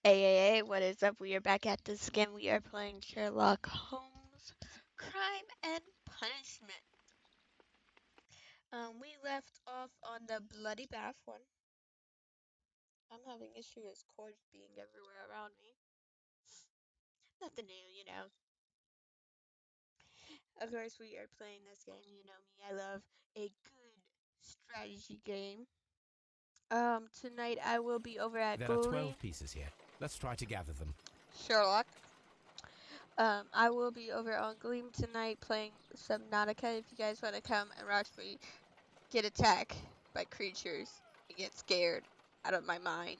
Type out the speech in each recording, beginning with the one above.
Hey, what is up? We are back at this again. We are playing Sherlock Holmes Crime and Punishment. We left off on the Bloody Bath one. I'm having issue with cords being everywhere around me. Nothing new. Of course, we are playing this game. You know me. I love a good strategy game. Tonight I will be over at There are Gleam. 12 pieces here. Let's try to gather them. Sherlock. I will be over on Gleam tonight playing Subnautica. If you guys want to come and watch me get attacked by creatures and get scared out of my mind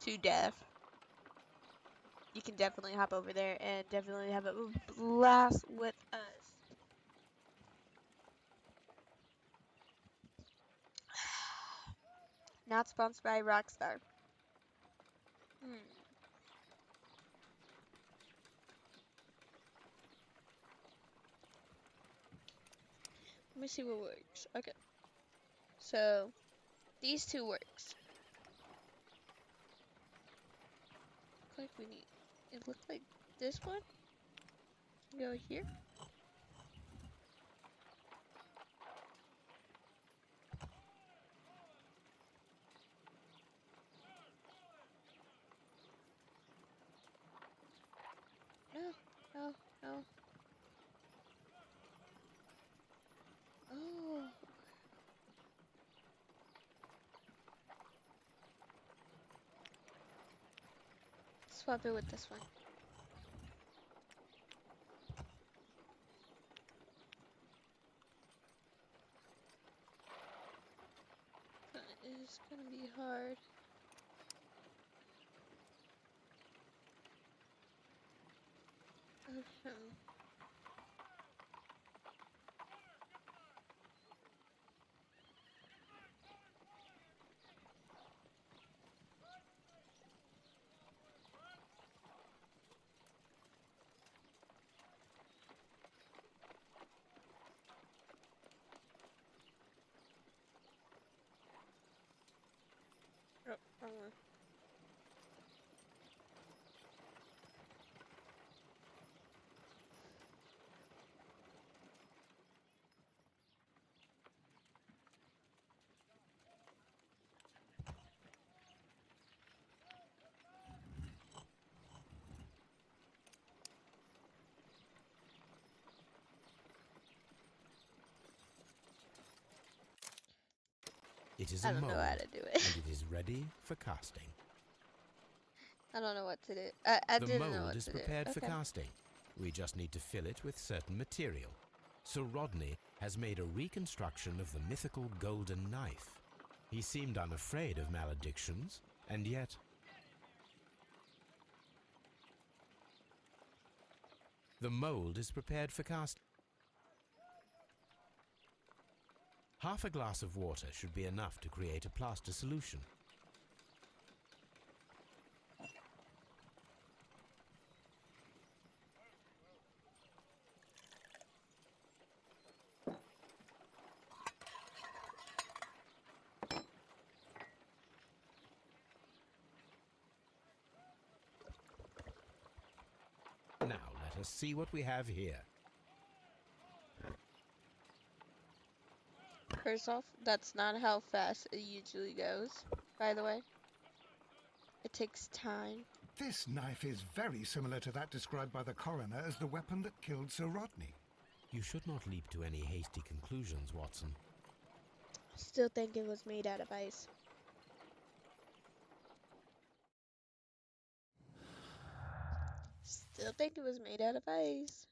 to death, you can definitely hop over there and definitely have a blast with us. Not sponsored by Rockstar. Let me see what works. Okay. So, these two works. Look like we need... It looks like this one. Go here. No, no, no. Oh. Swap it with this one. But it's gonna be hard. Okay. Oh, wrong one. It is I a don't know mold, how to do it. and it is ready for casting. I don't know what to do. I The didn't know mold what is to do. prepared for Okay. casting. We just need to fill it with certain material. Sir Rodney has made a reconstruction of the mythical golden knife. He seemed unafraid of maledictions, and yet... The mold is prepared for casting. Half a glass of water should be enough to create a plaster solution. Now let us see what we have here. First off, that's not how fast it usually goes, by the way. It takes time. This knife is very similar to that described by the coroner as the weapon that killed Sir Rodney. You should not leap to any hasty conclusions, Watson. Still think it was made out of ice. Still think it was made out of ice.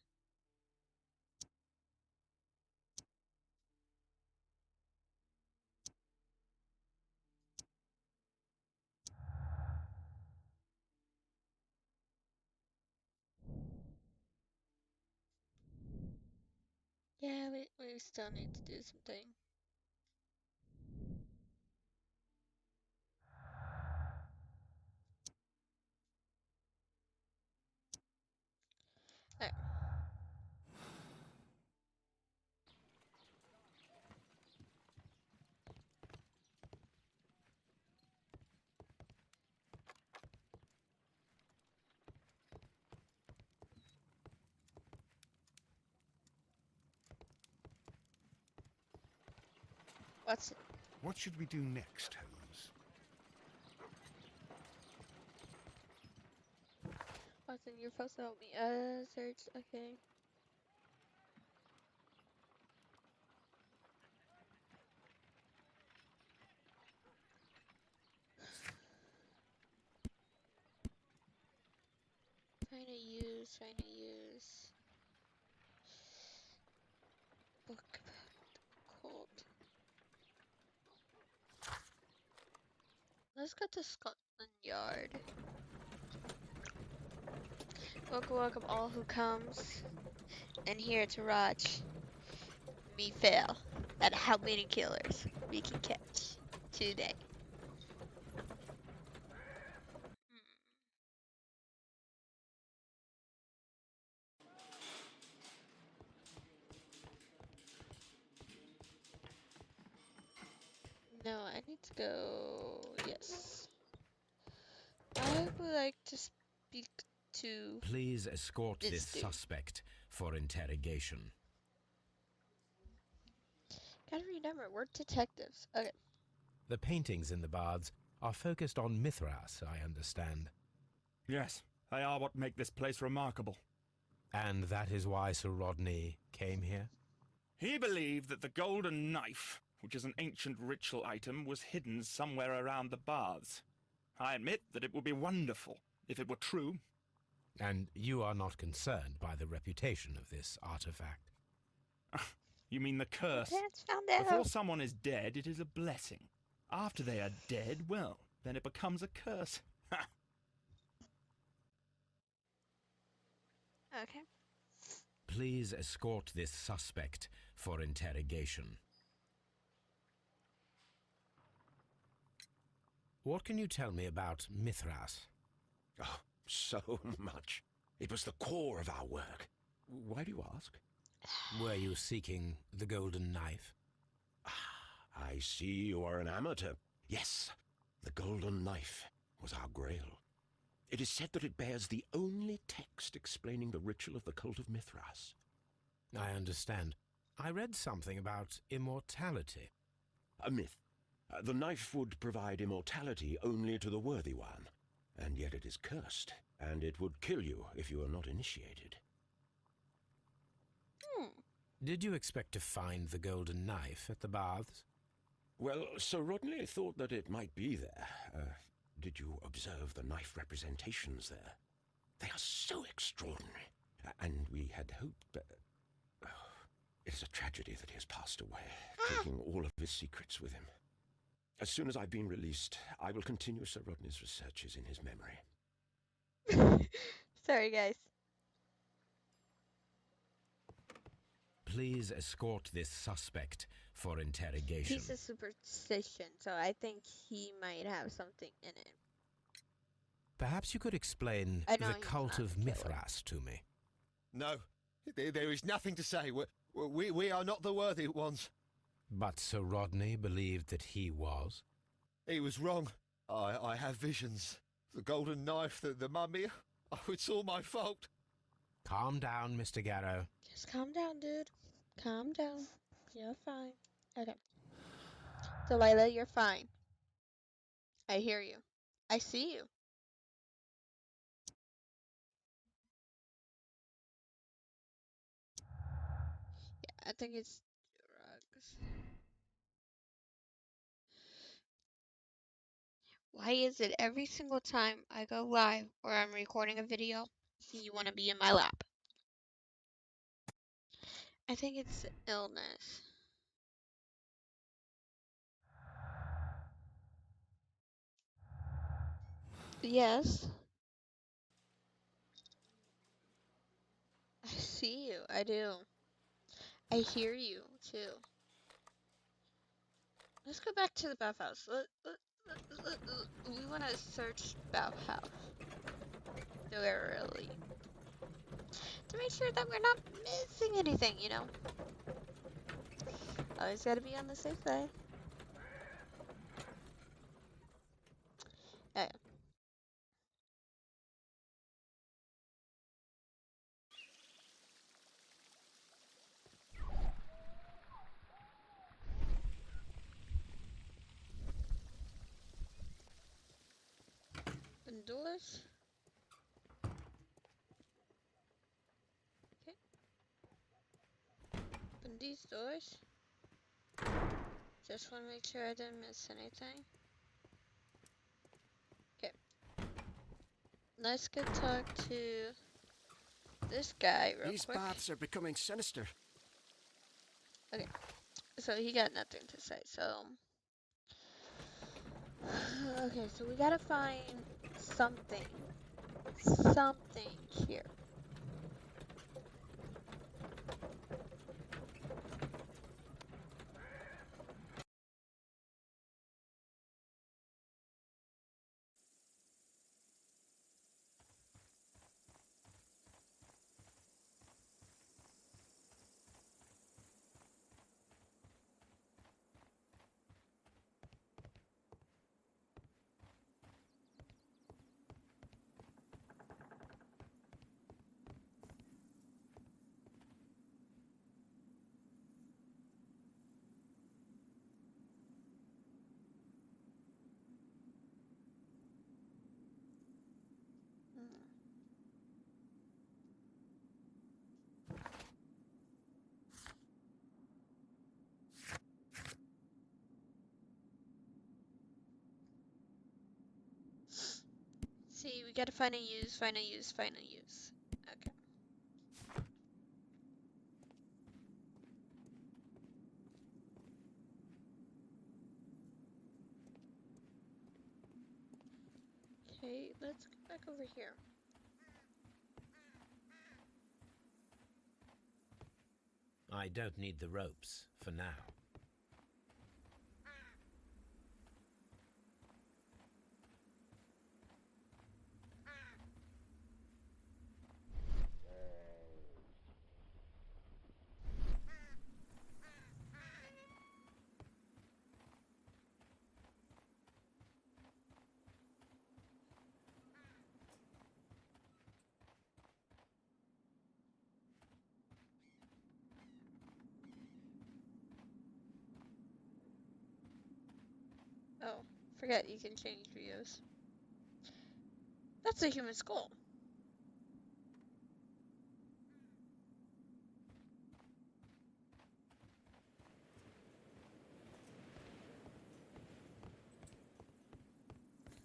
Yeah, we still need to do something. There. Watson. What should we do next, Holmes? Watson, you're supposed to help me. Search. Okay. Trying to use book about cold. Let's go to Scotland Yard. Welcome all who comes, and here to watch me fail at how many killers we can catch today. No, I need to go. Yes. I would like to speak to. Please escort This this dude. suspect for interrogation. Gotta remember, we're detectives. Okay. The paintings in the baths are focused on Mithras, I understand. Yes, they are what make this place remarkable. And that is why Sir Rodney came here? He believed that the golden knife, which is an ancient ritual item, was hidden somewhere around the baths. I admit that it would be wonderful if it were true. And you are not concerned by the reputation of this artifact? You mean the curse? Parents found out. Before someone is dead, it is a blessing. After they are dead, well, then it becomes a curse. Ha! Okay. Please escort this suspect for interrogation. What can you tell me about Mithras? Oh, so much. It was the core of our work. Why do you ask? Were you seeking the golden knife? I see you are an amateur. Yes, the golden knife was our grail. It is said that it bears the only text explaining the ritual of the cult of Mithras. I understand. I read something about immortality. A myth. The knife would provide immortality only to the worthy one, and yet it is cursed, and it would kill you if you are not initiated. Did you expect to find the golden knife at the baths? Well, Sir Rodney thought that it might be there. Did you observe the knife representations there? They are so extraordinary, and we had hoped... it is a tragedy that he has passed away, taking all of his secrets with him. As soon as I've been released, I will continue Sir Rodney's researches in his memory. Sorry, guys. Please escort this suspect for interrogation. He's a superstition, so I think he might have something in it. Perhaps you could explain I know the he's cult not of a killer. Mithras to me. No, there is nothing to say. We are not the worthy ones. But Sir Rodney believed that he was. He was wrong. I have visions. The golden knife, the mummy. Oh, it's all my fault. Calm down, Mr. Garrow. Just calm down, dude. Calm down. You're fine. Okay. Delilah, you're fine. I hear you. I see you. Yeah, I think it's drugs. Why is it every single time I go live or I'm recording a video, you want to be in my lap? I think it's illness. Yes. I see you. I do. I hear you too. Let's go back to the bathhouse. We want to search bathhouse thoroughly to make sure that we're not missing anything, you know? Always gotta be on the safe side. Okay. doors. Okay. Open these doors. Just want to make sure I didn't miss anything. Okay. Let's go talk to this guy real These quick. baths are becoming sinister. So he got nothing to say, so... Okay, so we gotta find something. Something here. See, we gotta find a use, find a use, find a use. Okay. Okay, let's go back over here. I don't need the ropes for now. Oh, forget you can change views. That's a human skull.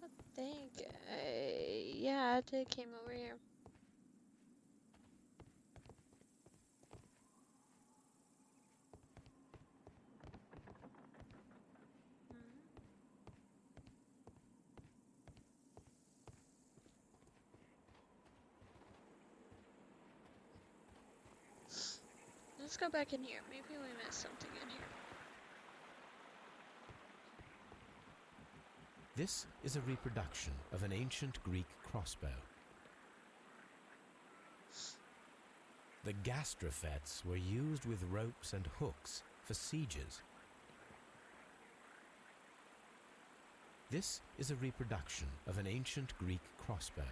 I think, yeah, I did came over here. Let's go back in here. Maybe we missed something in here. This is a reproduction of an ancient Greek crossbow. The gastrofets were used with ropes and hooks for sieges. This is a reproduction of an ancient Greek crossbow.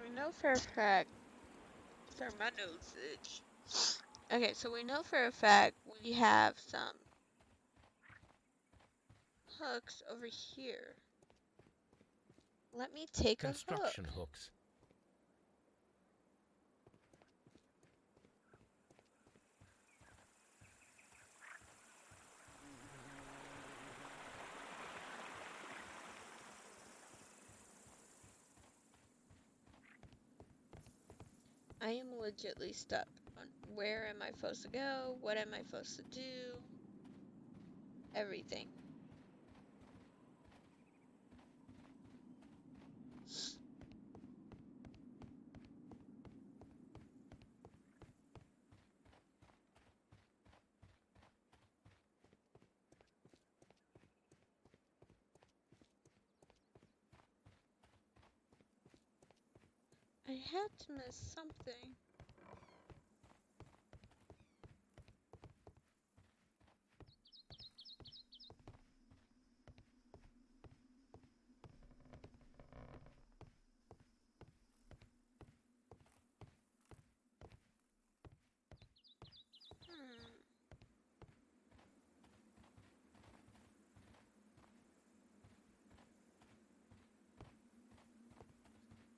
We know for a fact. Sorry, my nose itch. Okay, so we know for a fact we have some hooks over here. Let me take a hook. Construction hooks. I am legitly stuck on where am I supposed to go, what am I supposed to do, everything. I had to miss something.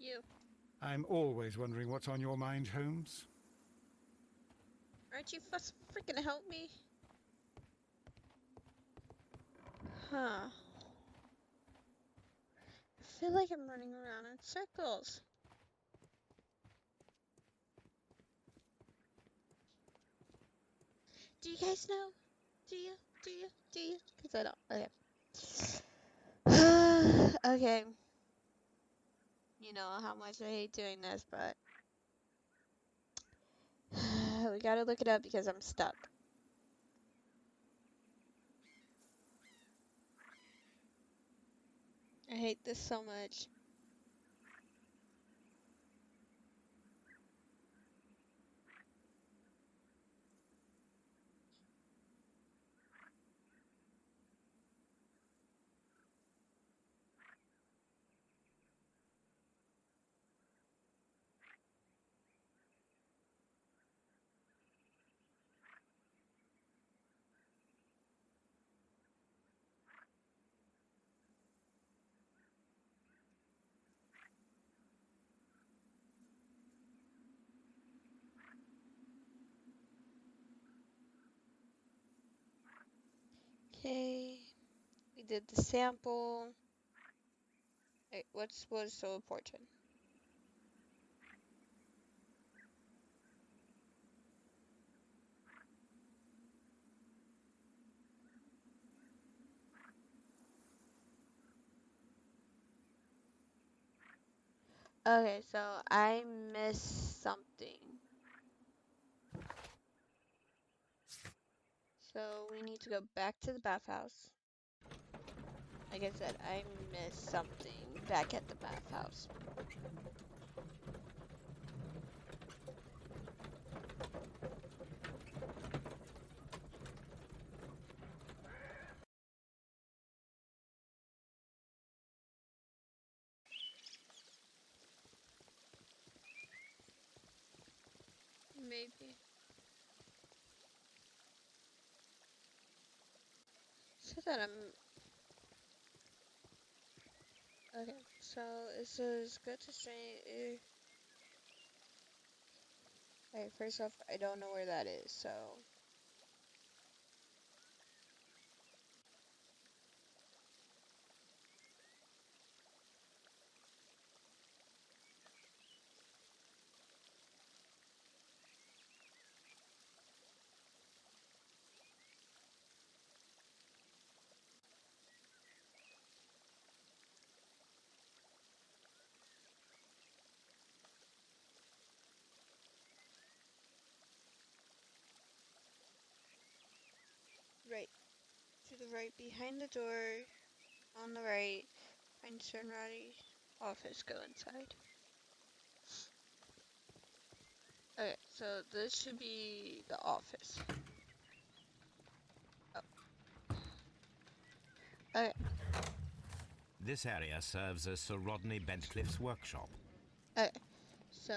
You. I'm always wondering what's on your mind, Holmes. Aren't you freaking help me? Huh. I feel like I'm running around in circles. Do you guys know? Do you? Do you? Do you? Because I don't. Okay. Okay. You know how much I hate doing this, but we gotta look it up because I'm stuck. I hate this so much. Okay. We did the sample. Wait, what was so important? Okay, so I missed something. So we need to go back to the bathhouse. Like I said, I missed something back at the bathhouse. Maybe. So that I'm... Okay, so it says go to straight... Okay, first off, I don't know where that is, so... Right. To the right, behind the door, on the right, find Sunrise office, go inside. Okay, so this should be the office. Oh. Okay. This area serves as Sir Rodney Bentcliffe's workshop. Okay. So,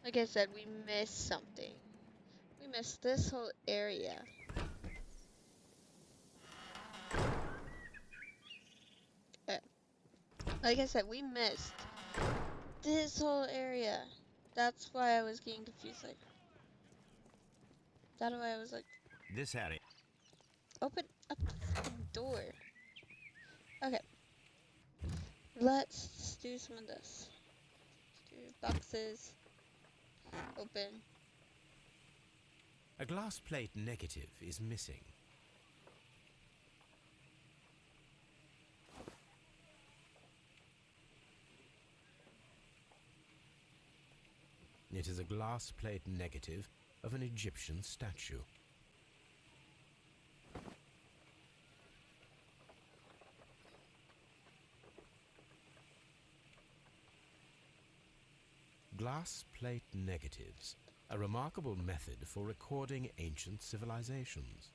like I said, we missed something. We missed this whole area. Okay. Like I said, we missed this whole area. That's why I was getting confused. Like, that's why I was like, This area. open up the fucking door. Okay. Let's do some of this. Let's do boxes. Open. A glass plate negative is missing. It is a glass plate negative of an Egyptian statue. Glass plate negatives, a remarkable method for recording ancient civilizations.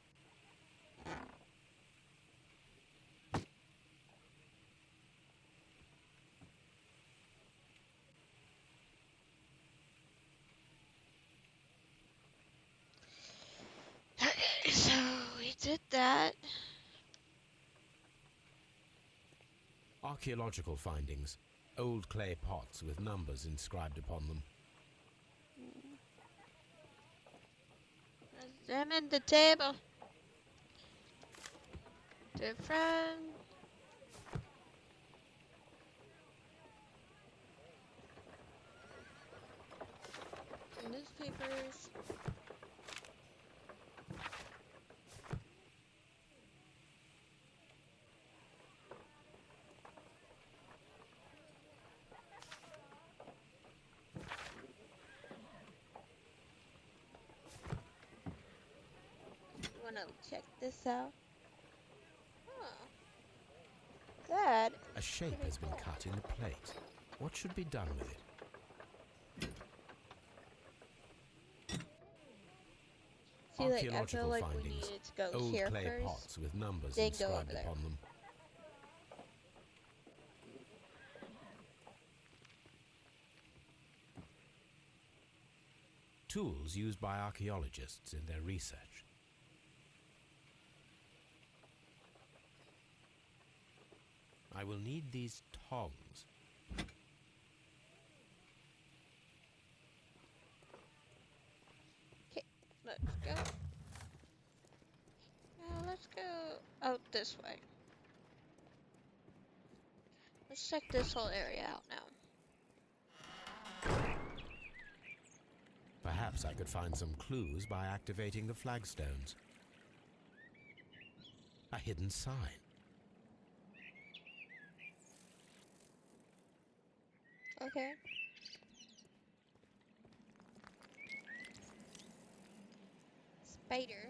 Okay, so we did that. Archaeological findings. Old clay pots with numbers inscribed upon them. Examine the table. Different. Newspapers. Wanna check this out? Huh. That. A shape has been cut in the plate. What should be done with it? See, like, I feel Archaeological like we findings. needed to go Old here clay first. pots with numbers then go inscribed over there. upon them. Tools used by archaeologists in their research. I will need these tongs. Okay, let's go. Now let's go out this way. Let's check this whole area out now. Perhaps I could find some clues by activating the flagstones. A hidden sign. Okay. Spider.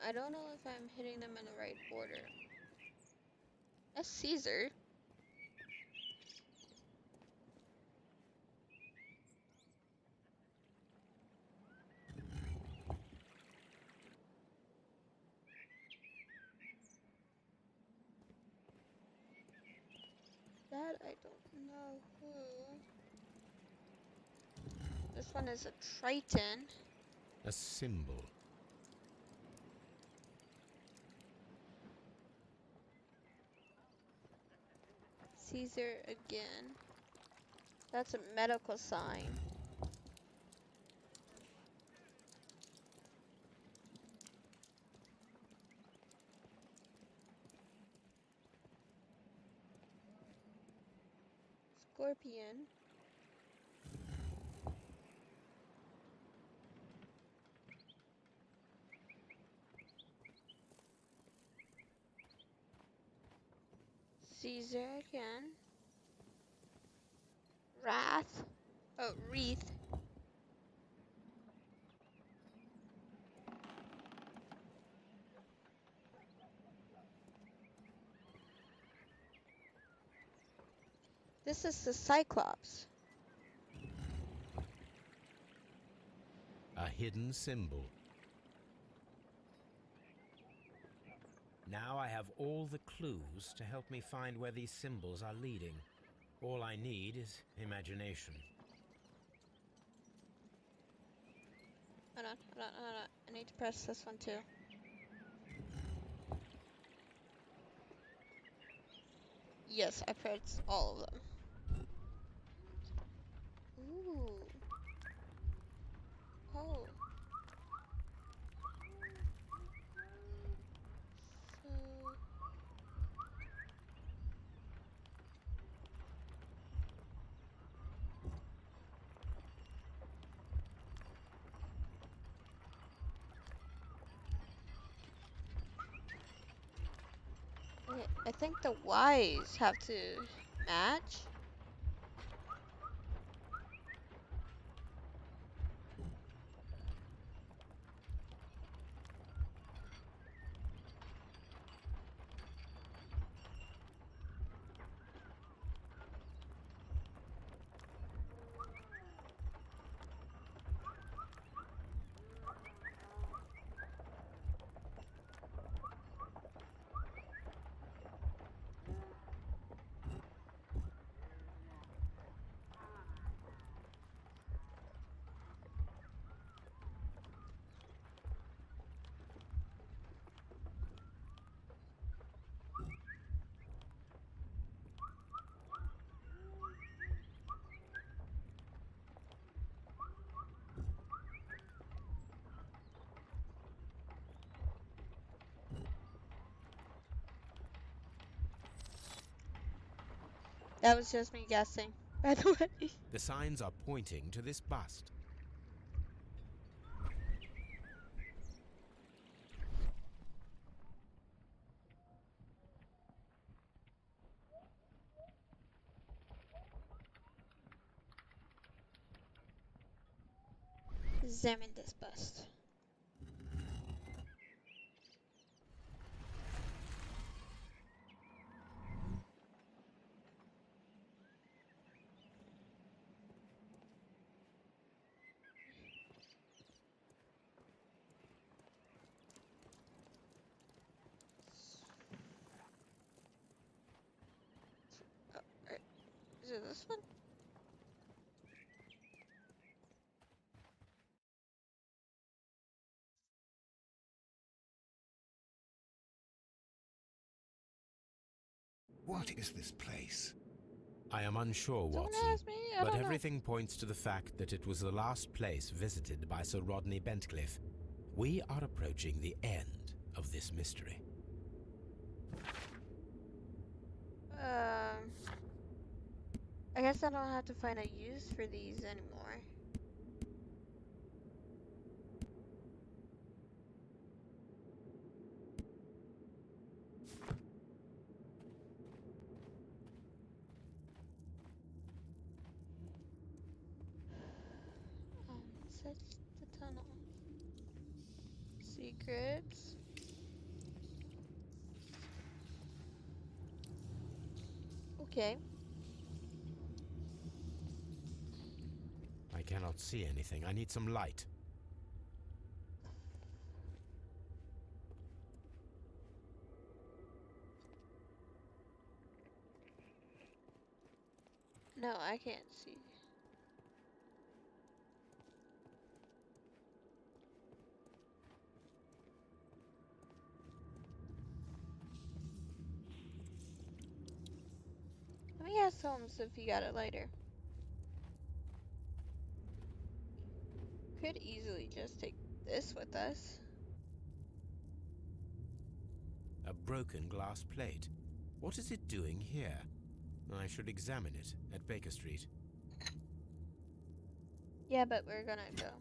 I don't know if I'm hitting them in the right order. That's Caesar. That I don't know who. This one is a Triton. A symbol. Caesar again. That's a medical sign. Scorpion. Caesar again. Wrath. Oh, wreath. This is the Cyclops. A hidden symbol. Now I have all the clues to help me find where these symbols are leading. All I need is imagination. Hold on. I need to press this one too. Yes, I pressed all of them. Ooh. Oh. So. Okay, I think the Y's have to match. That was just me guessing, by the way. The signs are pointing to this bust. Examine this bust. Oh, right. Is it this one? What is this place? I am unsure, Someone Watson, asked me? I but don't know. everything points to the fact that it was the last place visited by Sir Rodney Bentcliffe. We are approaching the end of this mystery. I guess I don't have to find a use for these anymore. Search the tunnel. Secrets. Okay. I cannot see anything. I need some light. No, I can't see. Let me ask Holmes if he got it later. Could easily just take this with us. A broken glass plate. What is it doing here? I should examine it at Baker Street. Yeah, but we're gonna go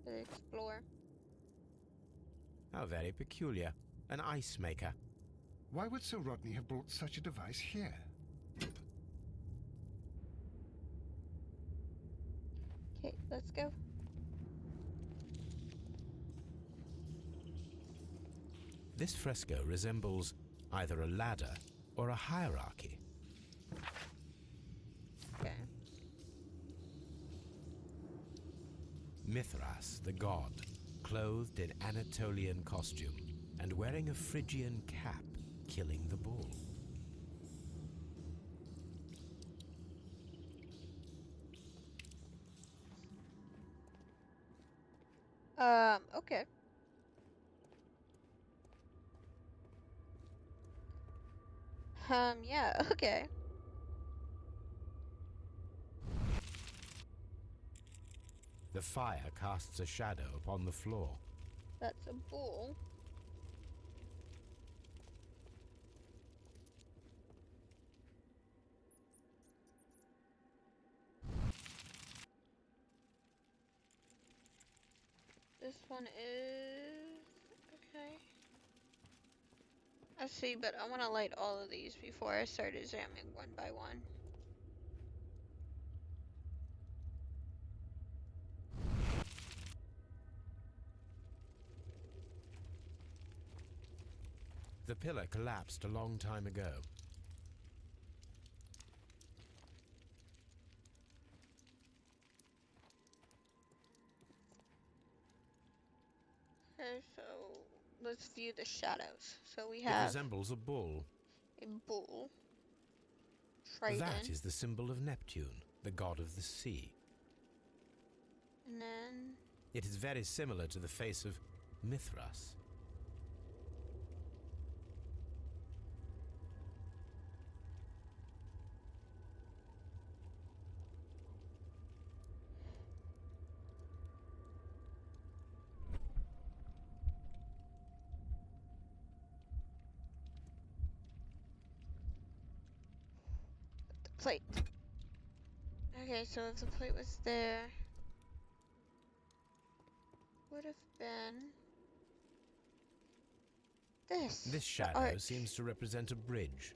to explore. How very peculiar. An ice maker. Why would Sir Rodney have brought such a device here? Okay, let's go. This fresco resembles either a ladder or a hierarchy. Okay. Mithras, the god, clothed in Anatolian costume and wearing a Phrygian cap, killing the bull. Okay. Yeah, okay. The fire casts a shadow upon the floor. That's a bull. This one is... okay. I see, but I want to light all of these before I start examining one by one. The pillar collapsed a long time ago. Okay, so let's view the shadows. So we It have resembles a bull. a bull. Trident. That is the symbol of Neptune, the god of the sea. And then... It is very similar to the face of Mithras. plate. Okay, so if the plate was there, would have been this. This the shadow arch. seems to represent a bridge.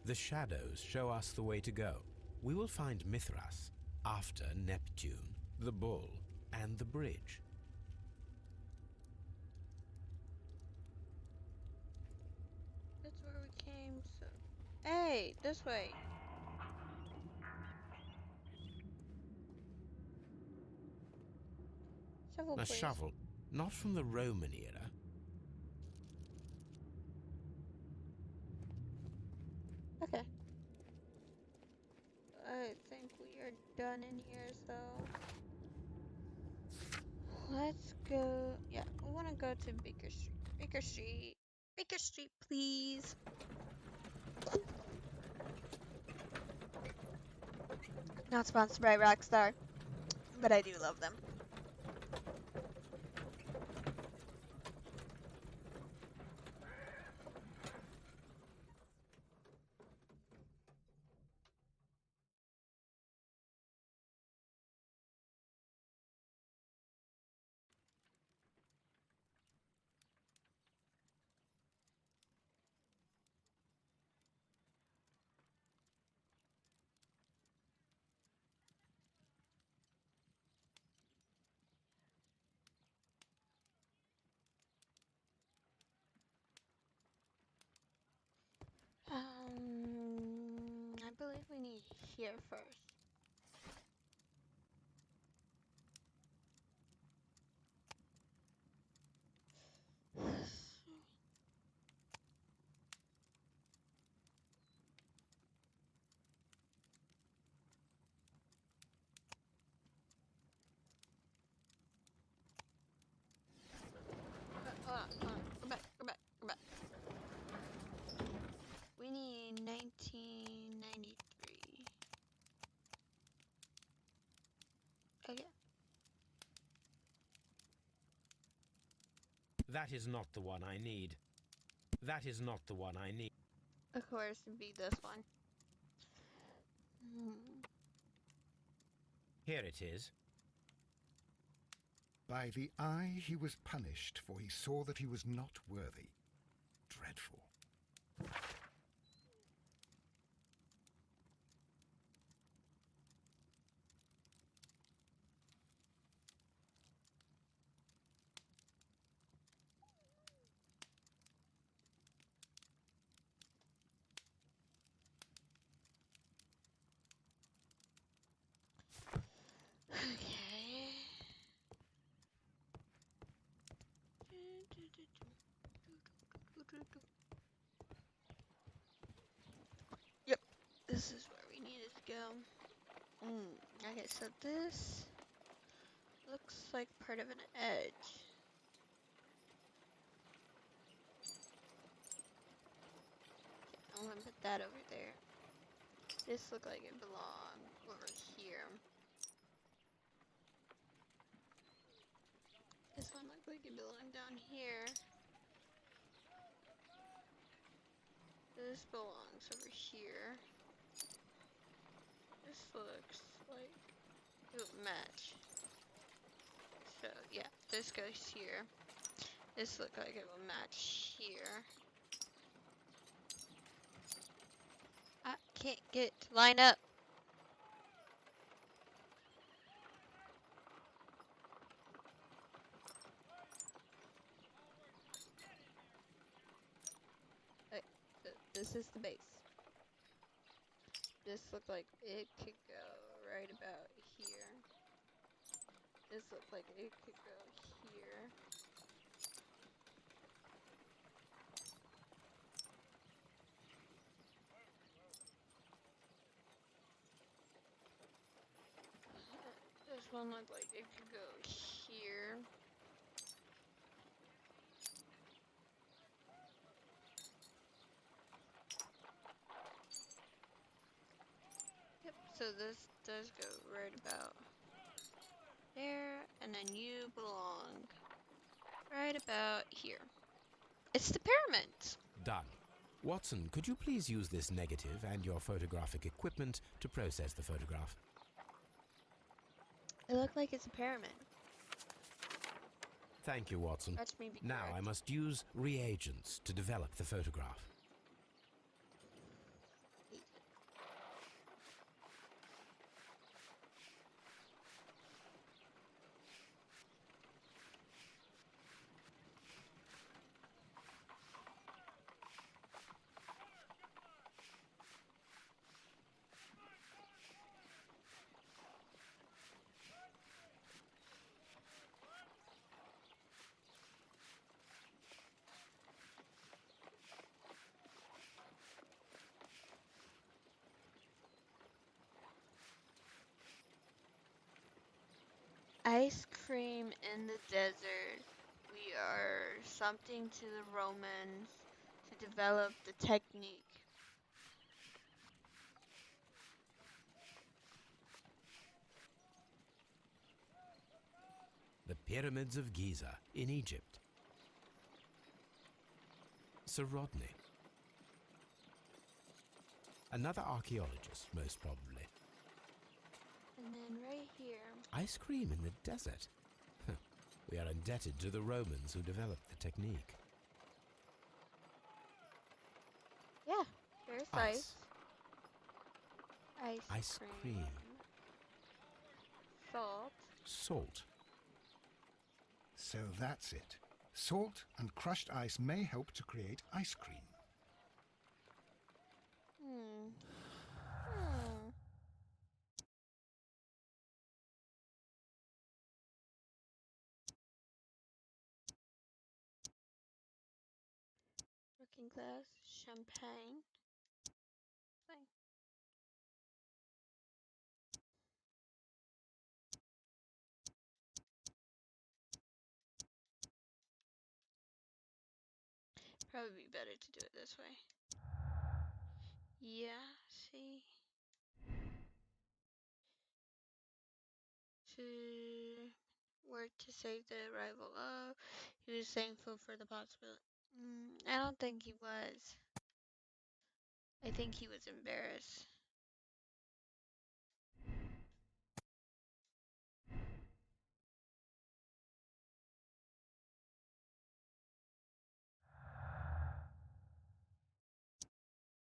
The shadows show us the way to go. We will find Mithras after Neptune, the bull, and the bridge. That's where we came. So, hey, this way. Shovel, A please. shovel, not from the Roman era. Okay. I think we are done in here, so let's go. Yeah, we want to go to Baker Street. Baker Street. Baker Street, please. Not sponsored by Rockstar, but I do love them. I believe we need here first. Hold on. Go back. We need 1993. Okay. That is not the one I need. That is not the one I need. Of course, it'd be this one. Here it is. By the eye he was punished, for he saw that he was not worthy. Dreadful. Okay. Yep, this is where we needed to go. Okay, so this looks like part of an edge. Okay, I'm gonna put that over there. This looks like it belongs over here. This one looks like it belongs down here. This belongs over here. This looks like it would match. So yeah, this goes here. This looks like it will match here. I can't get it to line up. This is the base. This looks like it could go right about here. This looks like it could go here. This one looks like it could go here. Yep, so this does go right about there, and then you belong right about here. It's the pyramids. Done. Watson, could you please use this negative and your photographic equipment to process the photograph? It looked like it's a pyramid. Thank you, Watson. Watch me be Now correct. I must use reagents to develop the photograph. Ice cream in the desert. We are something to the Romans to develop the technique. The Pyramids of Giza in Egypt. Sir Rodney. Another archaeologist, most probably. And then right here. Ice cream in the desert. We are indebted to the Romans who developed the technique. Yeah, there's ice. Ice cream. Salt. Salt. So that's it. Salt and crushed ice may help to create ice cream. Looking glass. Champagne. Thing. Probably be better to do it this way. Yeah, see. To work to save the arrival of. He was thankful for the possibility. I don't think he was. I think he was embarrassed.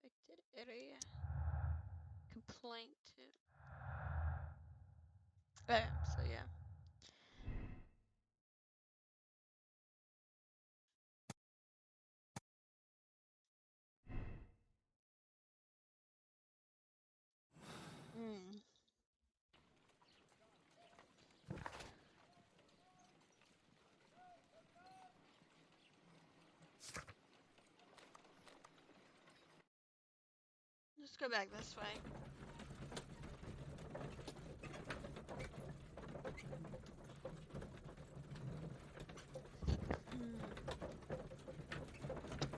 Affected area. Complaint to. So yeah. Let's go back this way.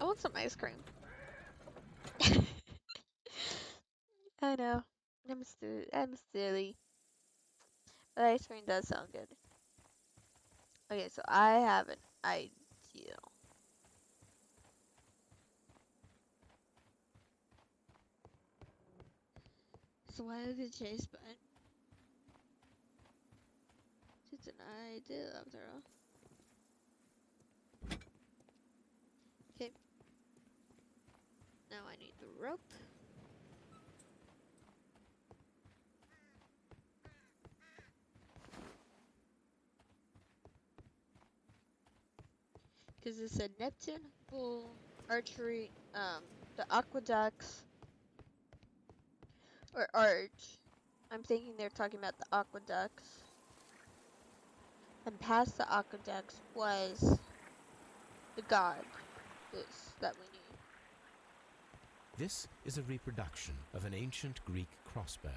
I want some ice cream. I know. I'm silly. But ice cream does sound good. Okay, so I have an idea. So why is the chase button? Just an idea after all. Okay. Now I need the rope. Because it said Neptune, Bull, Archery, the Aqueducts, or Arch. I'm thinking they're talking about the Aqueducts. And past the Aqueducts was the god that we need. This is a reproduction of an ancient Greek crossbow.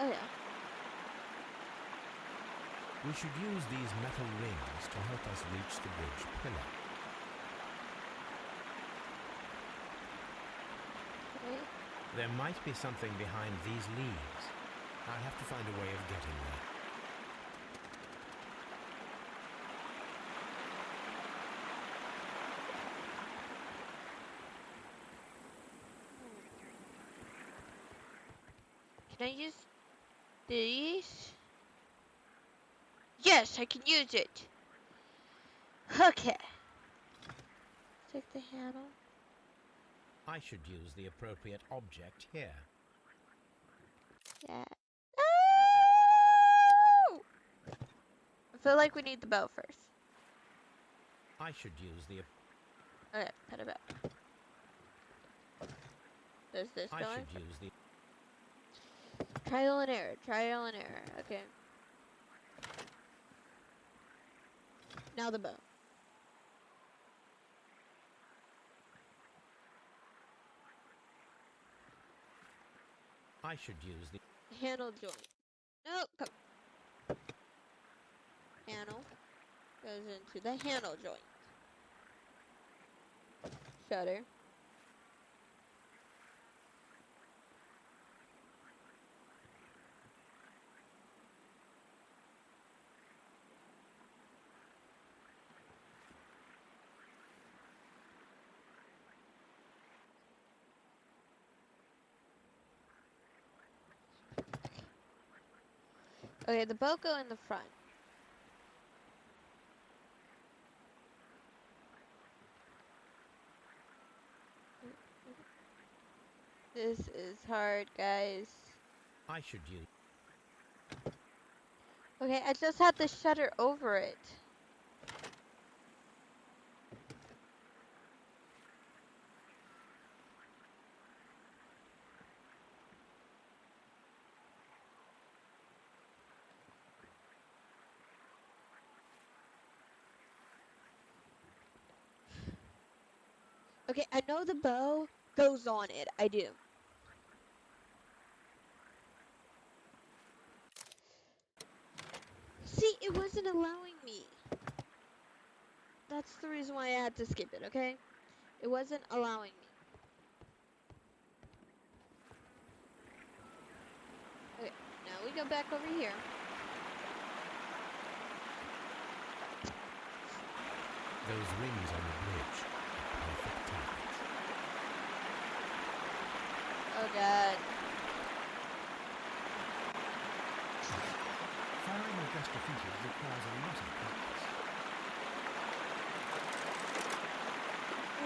Oh yeah. We should use these metal rings to help us reach the bridge pillar. Okay. There might be something behind these leaves. I'll have to find a way of getting there. Can I use these? Yes, I can use it. Okay. Take the handle. I should use the appropriate object here. Yeah. Oh! I feel like we need the bow first. I should use the... Okay, put it back. Does this I go in? should use the... Trial and error, trial and error. Okay. Now the bow. I should use the... Handle joint. No, come. Handle goes into the handle joint. Shutter. Okay, the bow go in the front. This is hard, guys. I should use... Okay, I just had the shutter over it. Okay, I know the bow goes on it. I do. See, it wasn't allowing me. That's the reason why I had to skip it, okay? It wasn't allowing me. Okay, now we go back over here. Those rings on the bridge are perfect targets. Oh god. Firing against defeated requires a lot of practice.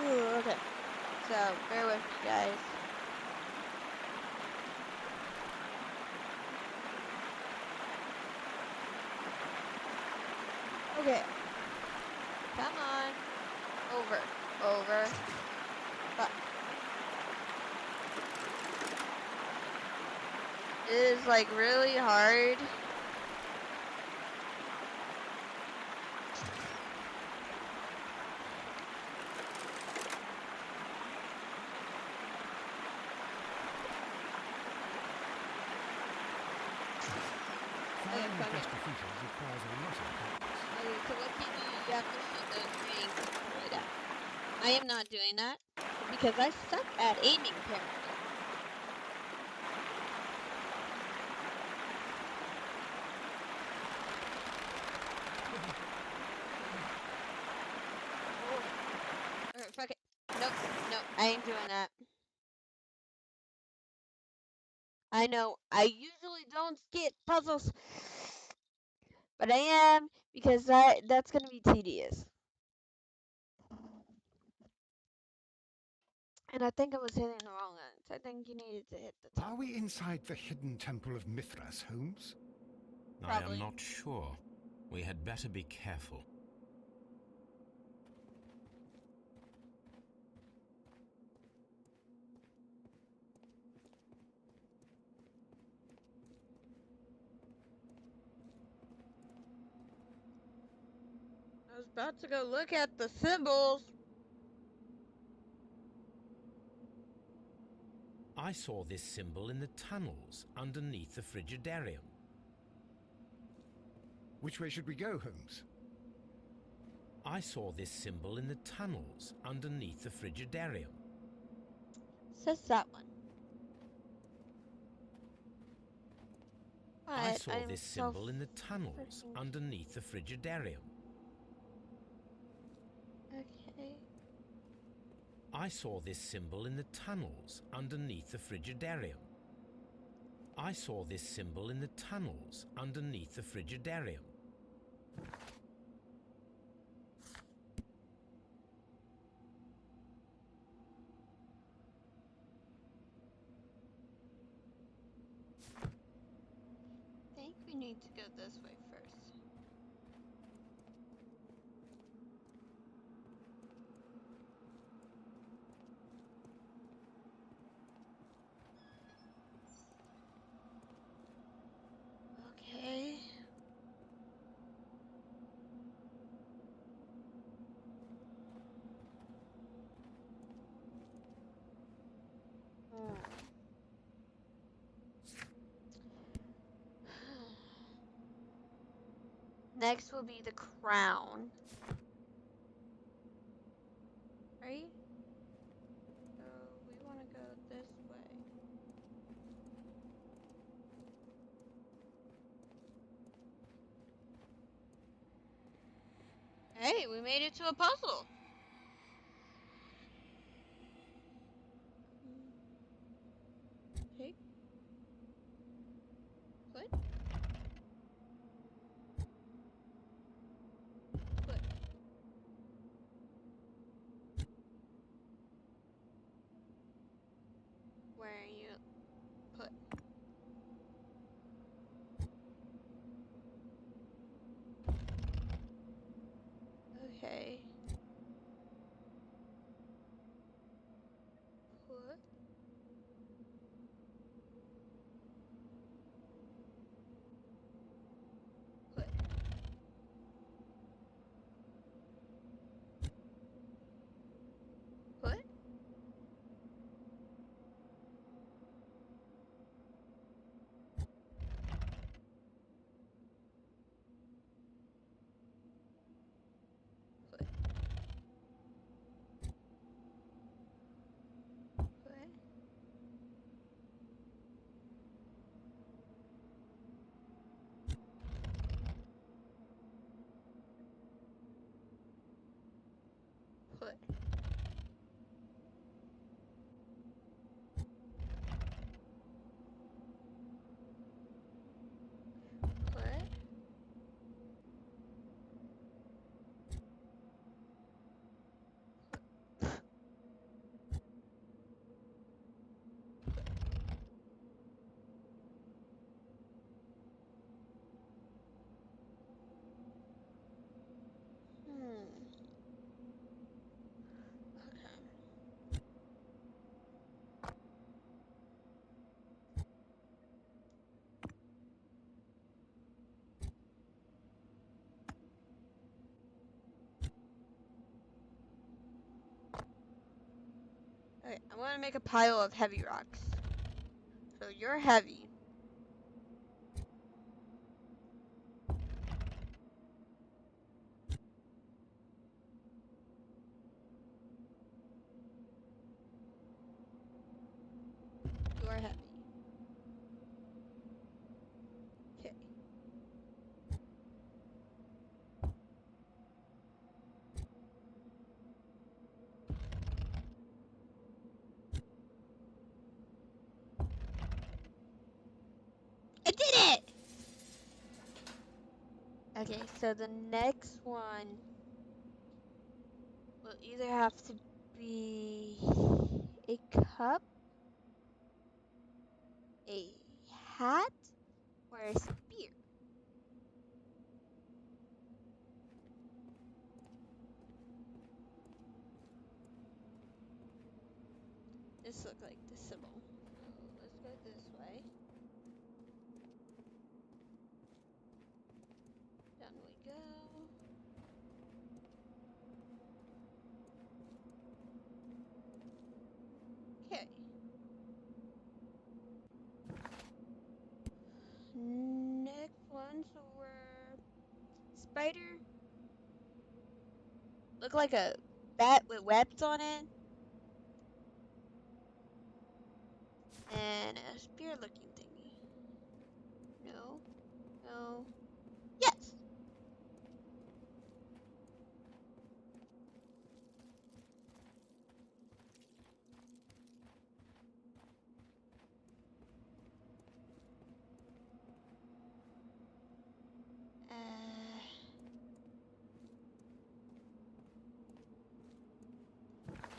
Ooh, okay. So, bear with me, guys. Okay. Come on. Over. Over. Up. It is like really hard. Firing come against here. defeated requires a lot of practice. Okay, so what you do, you have to shoot those rings straight up. I am not doing that because I suck at aiming, apparently. Alright, fuck it. Nope, nope, I ain't doing that. I know, I usually don't skip puzzles, but I am because that's gonna be tedious. And I think I was hitting the wrong ones. I think you needed to hit the top. Are we inside the hidden temple of Mithras, Holmes? I Probably. am not sure. We had better be careful. I was about to go look at the symbols. I I saw this symbol in the tunnels underneath the Frigidarium. Which way should we go, Holmes? I saw this symbol in the tunnels underneath the Frigidarium. Says that one. I But saw I'm this so symbol in the tunnels freaking- underneath the Frigidarium. Okay. I saw this symbol in the tunnels underneath the Frigidarium. I saw this symbol in the tunnels underneath the Frigidarium. I think we need to go this way first. Okay. Next will be the crown. Right? So we want to go this way. Hey, we made it to a puzzle. Okay. Good. Good. Where are you? Put. Okay. Put. Put. Put. Put. Put. Put. Put. Hmm. Okay. Okay, I'm gonna make a pile of heavy rocks. So you're heavy. You're heavy. Okay. I did it! Okay, so the next one will either have to be a cup, a hat, or a spear. This looks like the symbol. So let's go this way. Down we go. Okay. spider. Look like a bat with webs on it. And a spear looking thingy. No. No. Yes!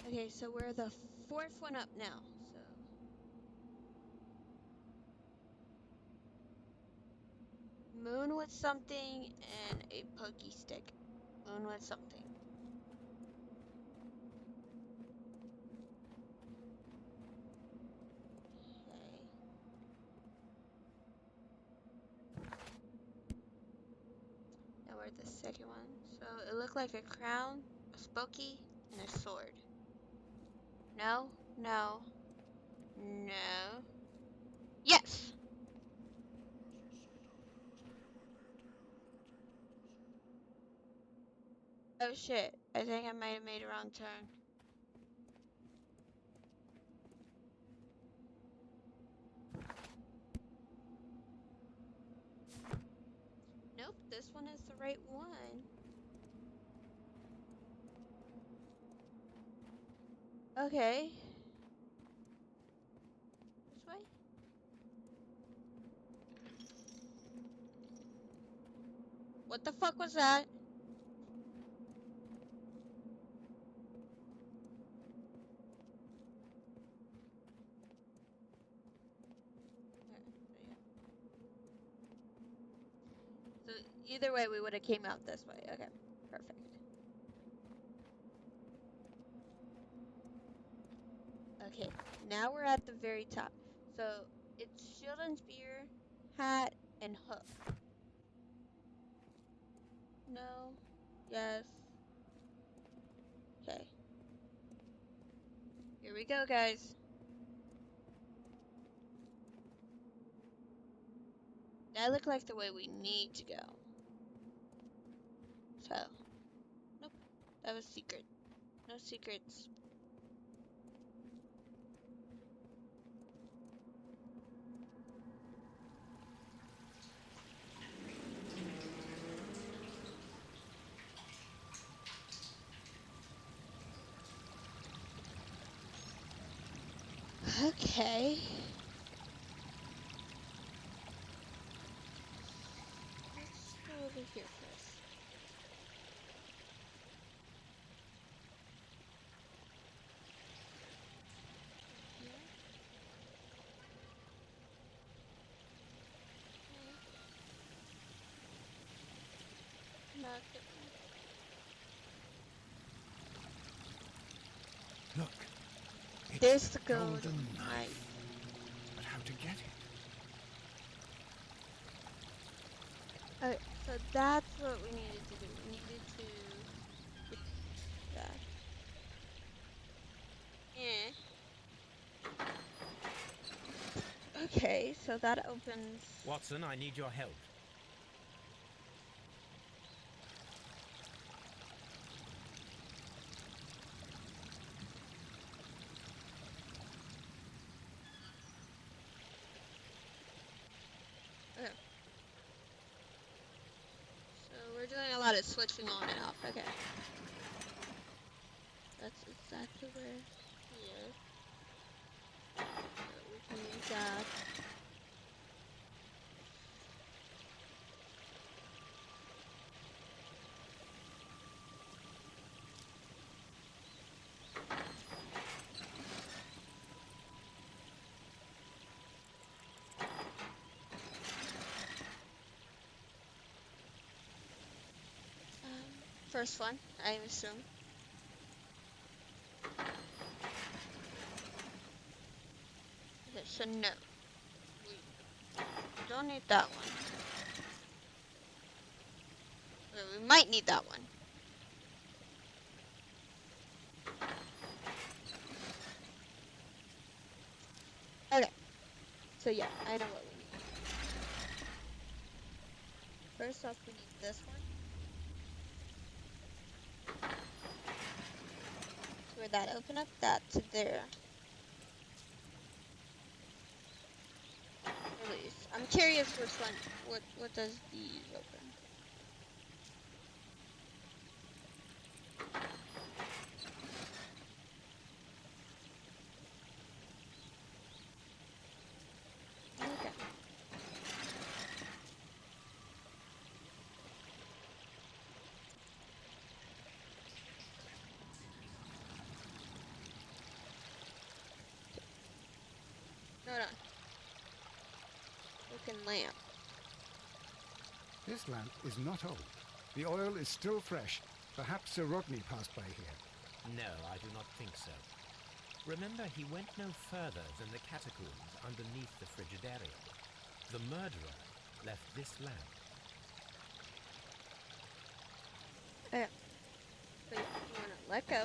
Okay, so we're the fourth one up now. So moon with something and a pokey stick. Moon with something. Okay. Now we're at the second one. So it looked like a crown, a spokey, and a sword. No, no, no. Yes! Oh shit, I think I might have made a wrong turn. Nope, this one is the right one. Okay. This way? What the fuck was that? So either way, we would have came out this way. Okay, perfect. Okay, now we're at the very top. So it's shield and spear, hat, and hook. No. Yes. Okay. Here we go, guys. That looked like the way we need to go. So, nope. That was secret. No secrets. Okay. Let's go over here first. Here. Okay. Not the Look. It's There's the the golden golden knife. knife. But how to get it? Okay, so that's what we needed to do. We needed to get that. Yeah. Okay, so that opens. Watson, I need your help. Okay. So we're doing a lot of switching on and off. Okay. That's exactly where here. So we can use that. First one, I assume. Okay, so no. We don't need that one. We might need that one. Okay. So yeah, I know what we need. First off, we need this one. for that. Open up that to there. Release. I'm curious which one. What does these open? Okay. Hold on. Broken lamp. This lamp is not old. The oil is still fresh. Perhaps Sir Rodney passed by here. No, I do not think so. Remember, he went no further than the catacombs underneath the Frigidarium. The murderer left this lamp. Okay. So you wanna let go.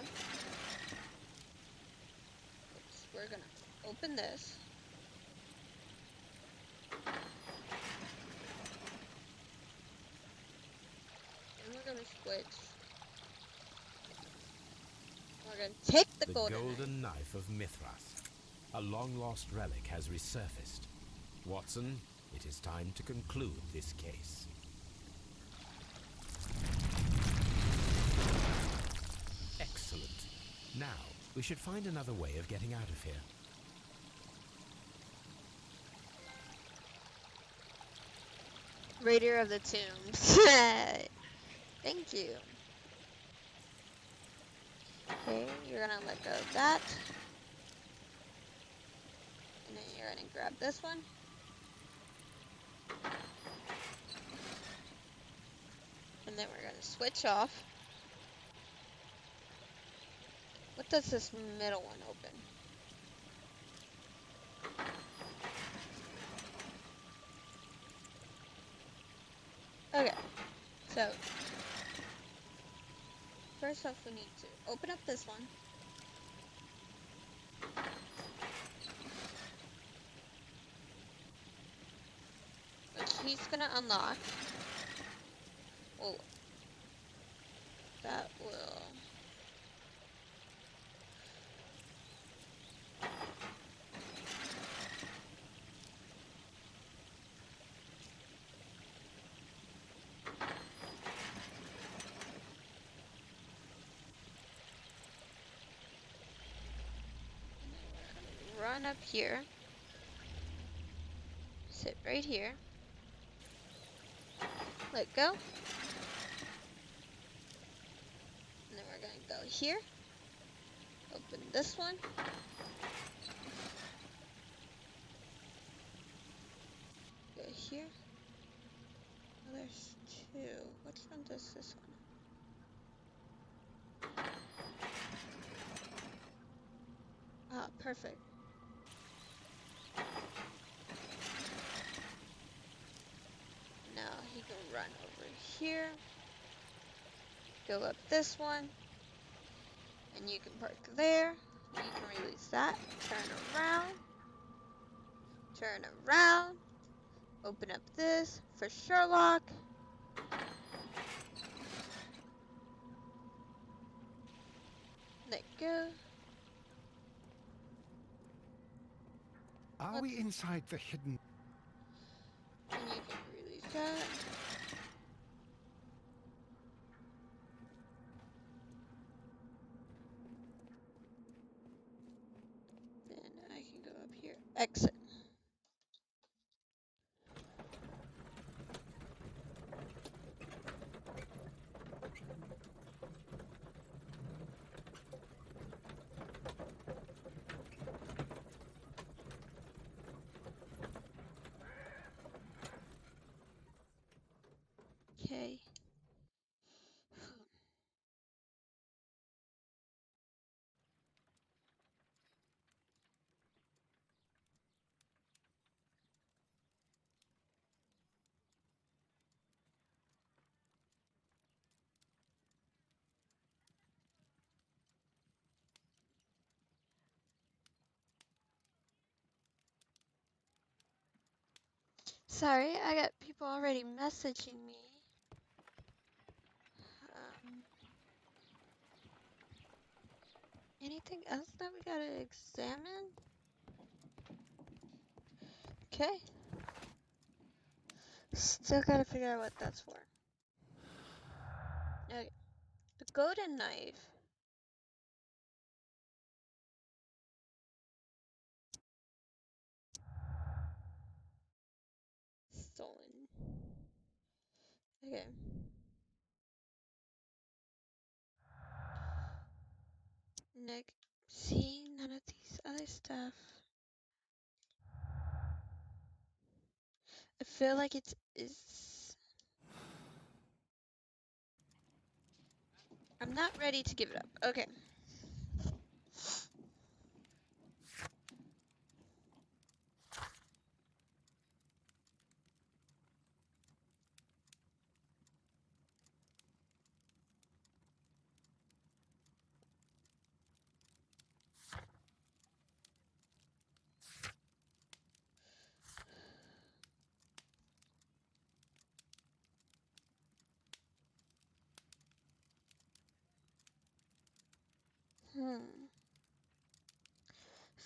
Oops, we're gonna open this. And we're gonna switch. We're gonna take the The golden knife of Mithras. A long-lost relic has resurfaced. Watson, it is time to conclude this case. Excellent. Now, we should find another way of getting out of here. Raider of the Tombs. Thank you. Okay, you're gonna let go of that. And then you're gonna grab this one. And then we're gonna switch off. What does this middle one open? Okay, so first off we need to open up this one. Which he's gonna unlock. Well, that will... run up here, sit right here, let go, and then we're going to go here, open this one, go here, oh, there's two, which one does this one? Ah, perfect. Now he can run over here, go up this one, and you can park there. You can release that, turn around, open up this for Sherlock. Let go. Are we inside the hidden... And you can release that. Then I can go up here. Exit. Okay. Sorry, I got people already messaging me. anything else that we gotta examine? Okay. Still gotta figure out what that's for. Okay. The golden knife. Stolen. Okay. Nick. See, none of these other stuff. I feel like it is. I'm not ready to give it up. Okay.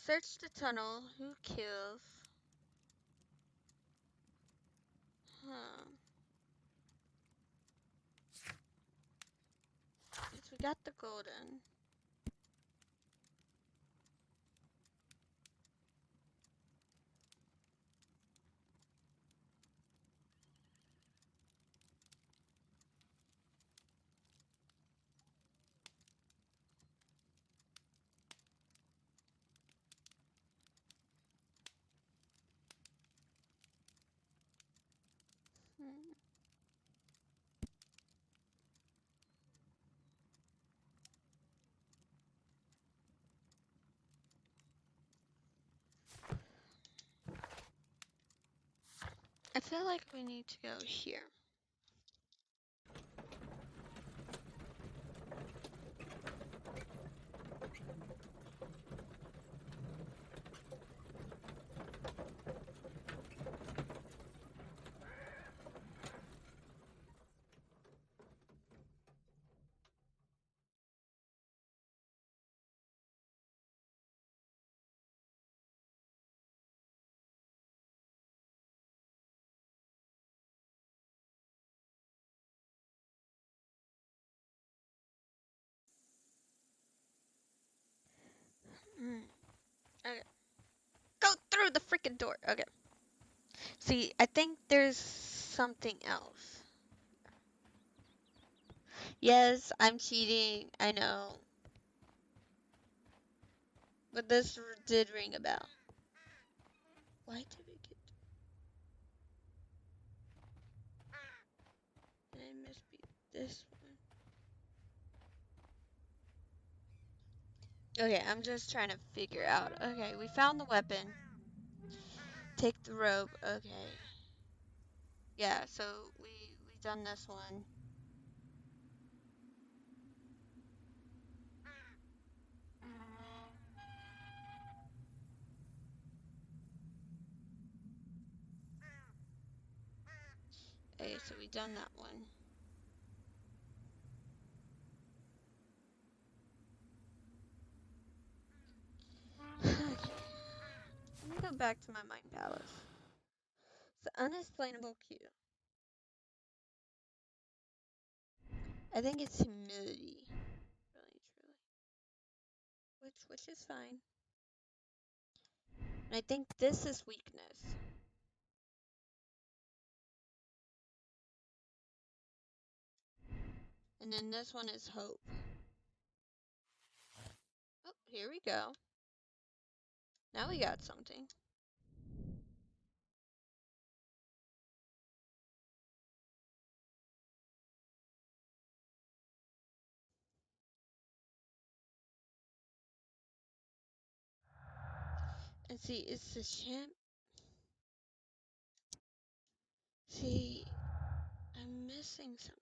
Search the tunnel. Who kills? Because we got the golden. I feel like we need to go here. Okay. Go through the freaking door. Okay. See, I think there's something else. Yes, I'm cheating. I know. But this did ring a bell. Why did we get... It must be this one. Okay, I'm just trying to figure out. Okay, we found the weapon. Take the rope. Okay. Yeah, so we done this one. Okay, so we done that one. Okay. Let me go back to my mind palace. The unexplainable cue. I think it's humility. Really, truly. Which is fine. And I think this is weakness. And then this one is hope. Oh, here we go. Now we got something. And see, it's the champ. See, I'm missing something.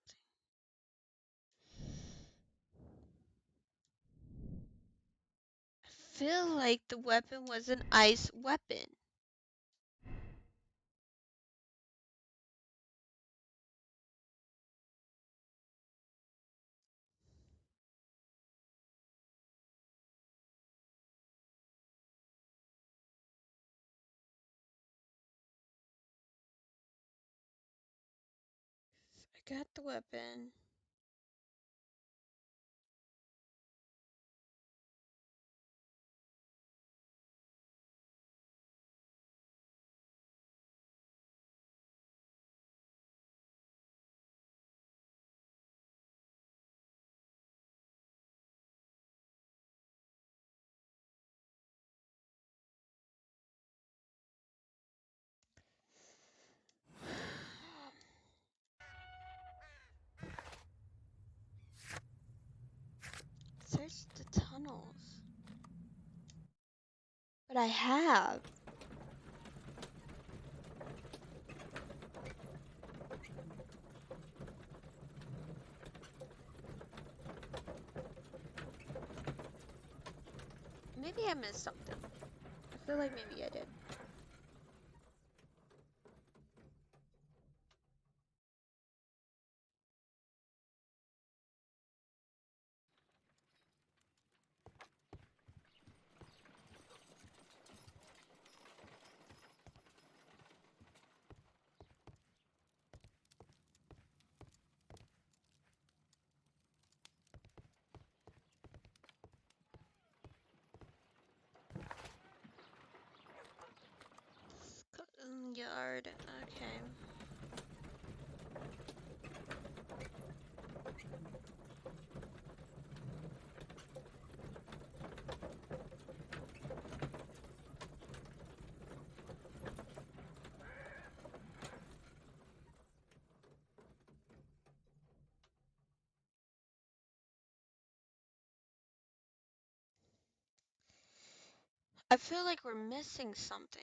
I feel like the weapon was an ice weapon. got the weapon. Search the tunnels. But I have. Maybe I missed something. I feel like maybe I did. Yard. Okay. I feel like we're missing something.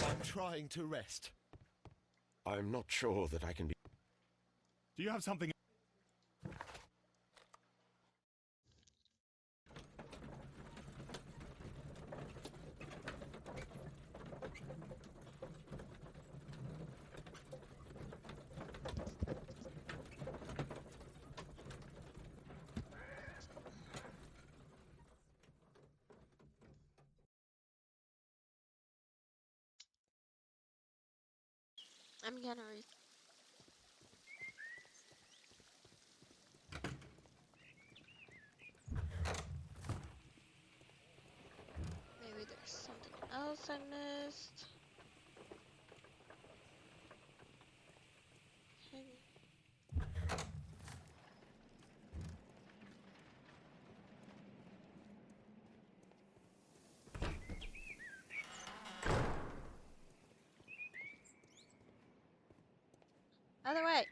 I'm trying to rest. I'm not sure that I can be. Do you have something? I'm gonna re- Maybe there's something else I missed. Maybe. Other way.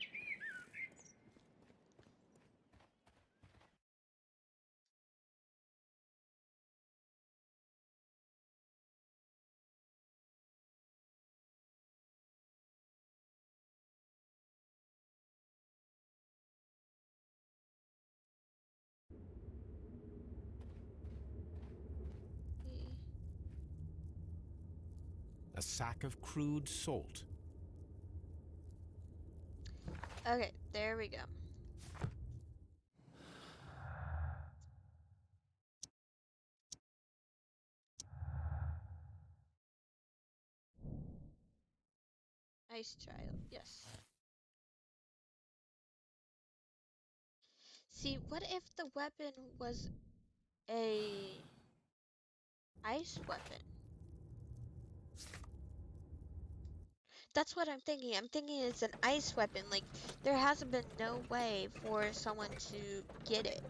A sack of crude salt. Okay, there we go. Ice child, yes. See, what if the weapon was a ice weapon? That's what I'm thinking. I'm thinking it's an ice weapon. Like, there hasn't been no way for someone to get it.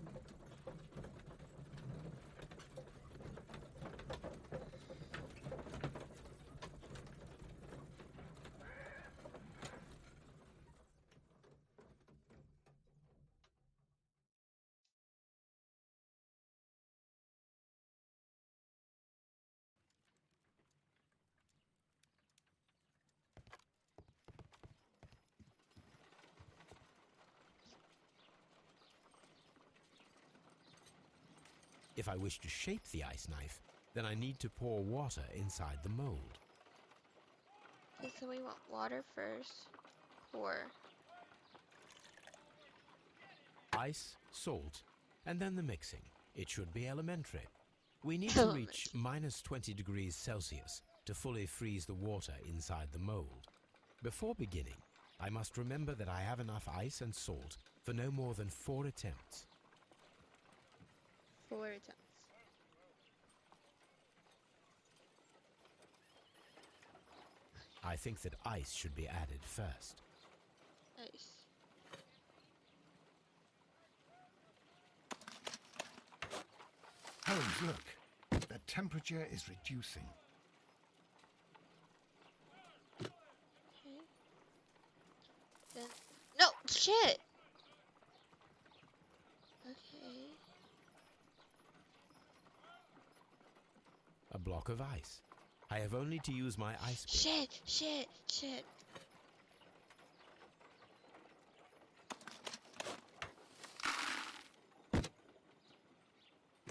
If I wish to shape the ice knife, then I need to pour water inside the mold. Okay, so we want water first. Pour. Ice, salt, and then the mixing. It should be elementary. We need to reach minus 20 degrees Celsius to fully freeze the water inside the mold. Before beginning, I must remember that I have enough ice and salt for no more than 4 attempts. 4 attempts. I think that ice should be added first. Nice. Holmes, look. The temperature is reducing. Okay. Then no shit. Okay. A block of ice. I have only to use my ice pick. Shit.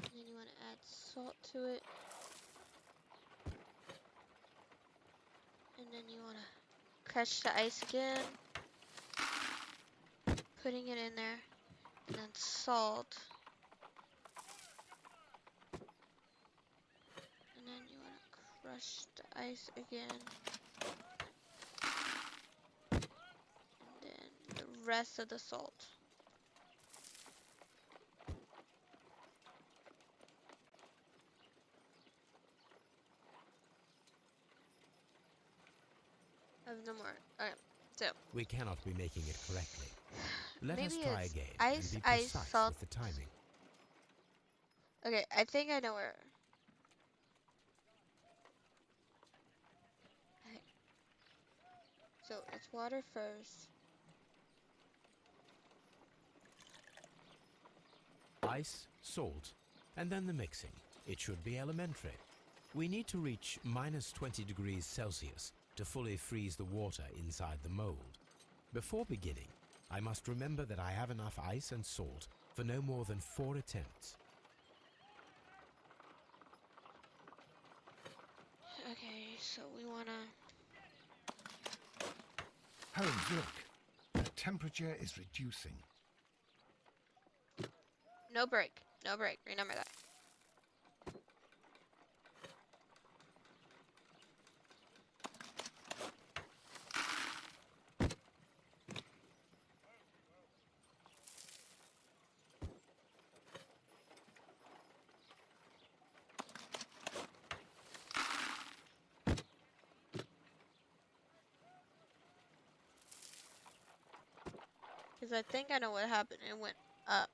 And then you want to add salt to it. And then you want to crush the ice again. Putting it in there. And then salt. And then you want to crush the ice again. And then the rest of the salt. I have no more. Okay, so We cannot be making it correctly. Let us maybe try it's again ice, and be ice, precise salt. with the timing. Okay, I think I know where. Okay. So it's water first. Ice, salt, and then the mixing. It should be elementary. We need to reach minus 20 degrees Celsius to fully freeze the water inside the mold. Before beginning, I must remember that I have enough ice and salt for no more than 4 attempts. Okay, so we wanna. Holmes, look. The temperature is reducing. No break. No break. Remember that. Because I think I know what happened. It went up.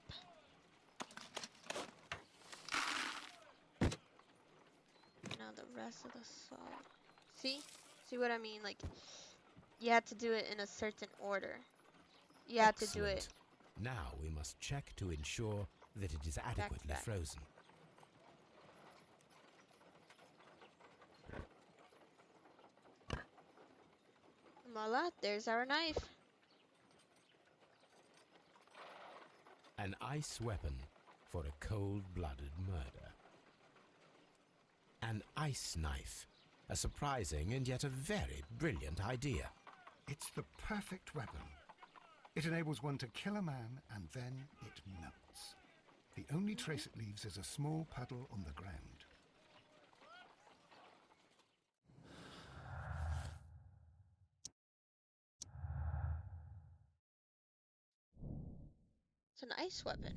Now the rest of the salt. See? See what I mean? Like, you have to do it in a certain order. You have to do it. Excellent. Now we must check to ensure that it is adequately back. frozen. Voila, there's our knife. An ice weapon for a cold-blooded murder. An ice knife. A surprising and yet a very brilliant idea. It's the perfect weapon. It enables one to kill a man and then it melts. The only trace it leaves is a small puddle on the ground. It's an ice weapon.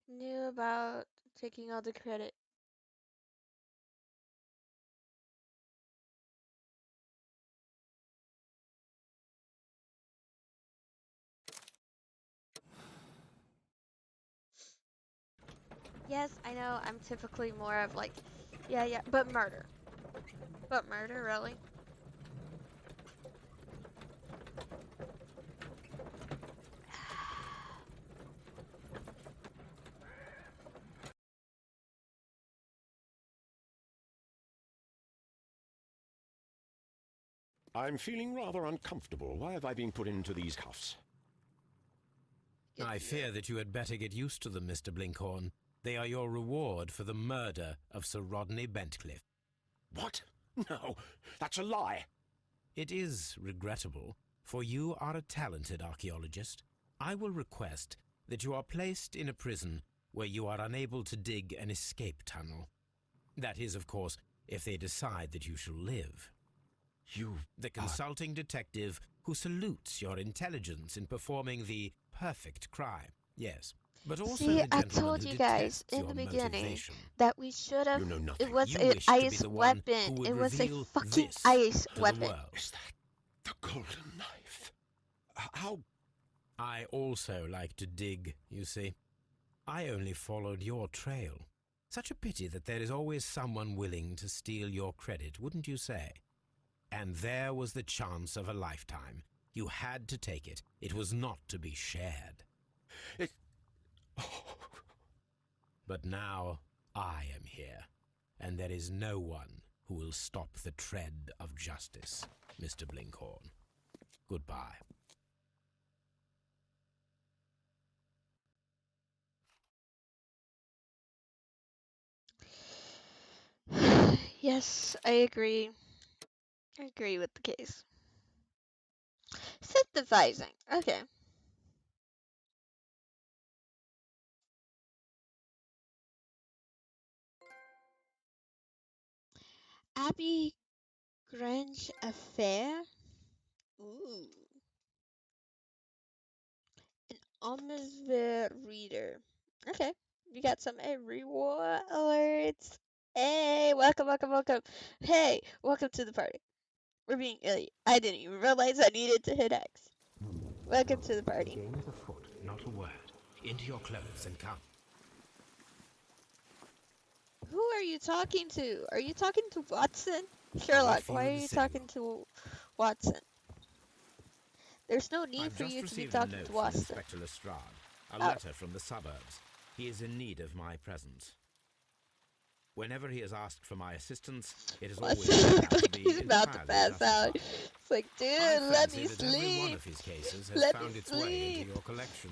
Knew about taking all the credit. Yes, I know, I'm typically more of like, yeah, but murder. But murder, really? I'm feeling rather uncomfortable. Why have I been put into these cuffs? I fear that you had better get used to them, Mr. Blinkhorn. They are your reward for the murder of Sir Rodney Bentcliffe. What? No, that's a lie. It is regrettable, for you are a talented archaeologist. I will request that you are placed in a prison where you are unable to dig an escape tunnel. That is, of course, if they decide that you shall live. The consulting detective who salutes your intelligence in performing the perfect crime. Yes, but also See, the I gentleman told who you guys detests in your the beginning motivation. that we should have. You know It nothing. was You an wish to be ice the one who weapon. would It was a reveal fucking this ice to the weapon. world. Is that the golden knife? How? I also like to dig, you see. I only followed your trail. Such a pity that there is always someone willing to steal your credit, wouldn't you say? And there was the chance of a lifetime. You had to take it. It was not to be shared. It. But now I am here, and there is no one who will stop the tread of justice, Mr. Blinkhorn. Goodbye. Yes, I agree. I agree with the case. Synthesizing. Okay. Abby Grange Affair. Ooh. An Omnisville reader. Okay. We got some reward alerts. Hey, welcome, welcome, welcome. Hey, welcome to the party. We're being elite. I didn't even realize I needed to hit X. Welcome to the party. The game is afoot, not a word. Into your clothes and come. Who are you talking to? Are you talking to Watson? Sherlock, for you why in are the you sitting talking to Watson? There's no need I've for just you to be received a talking note to from Watson. Inspector Lestrade. A Oh. letter from the suburbs. He is in need of my presence. Whenever he has asked for my assistance, it has always Watson turned looks out to like be he's about to entirely pass out. justified. It's like, dude, I let me fancy that every one sleep. of his cases has Let me found its way into sleep. your collection.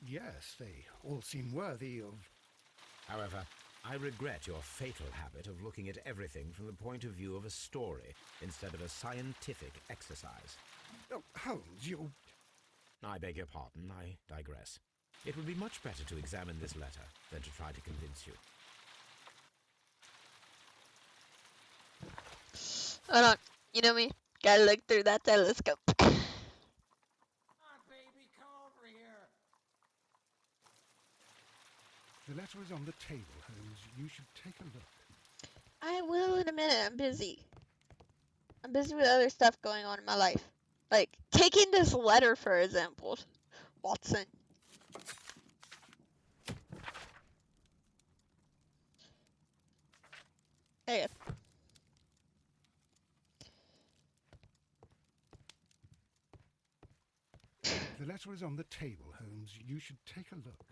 Yes, they all seem worthy of. However, I regret your fatal habit of looking at everything from the point of view of a story instead of a scientific exercise. Oh, Holmes, you. I beg your pardon, I digress. It would be much better to examine this letter than to try to convince you. Hold on. You know me. Gotta look through that telescope. The letter is on the table, Holmes. You should take a look. I will in a minute. I'm busy. I'm busy with other stuff going on in my life. Like, taking this letter, for example. Watson. Hey. The letter is on the table, Holmes. You should take a look.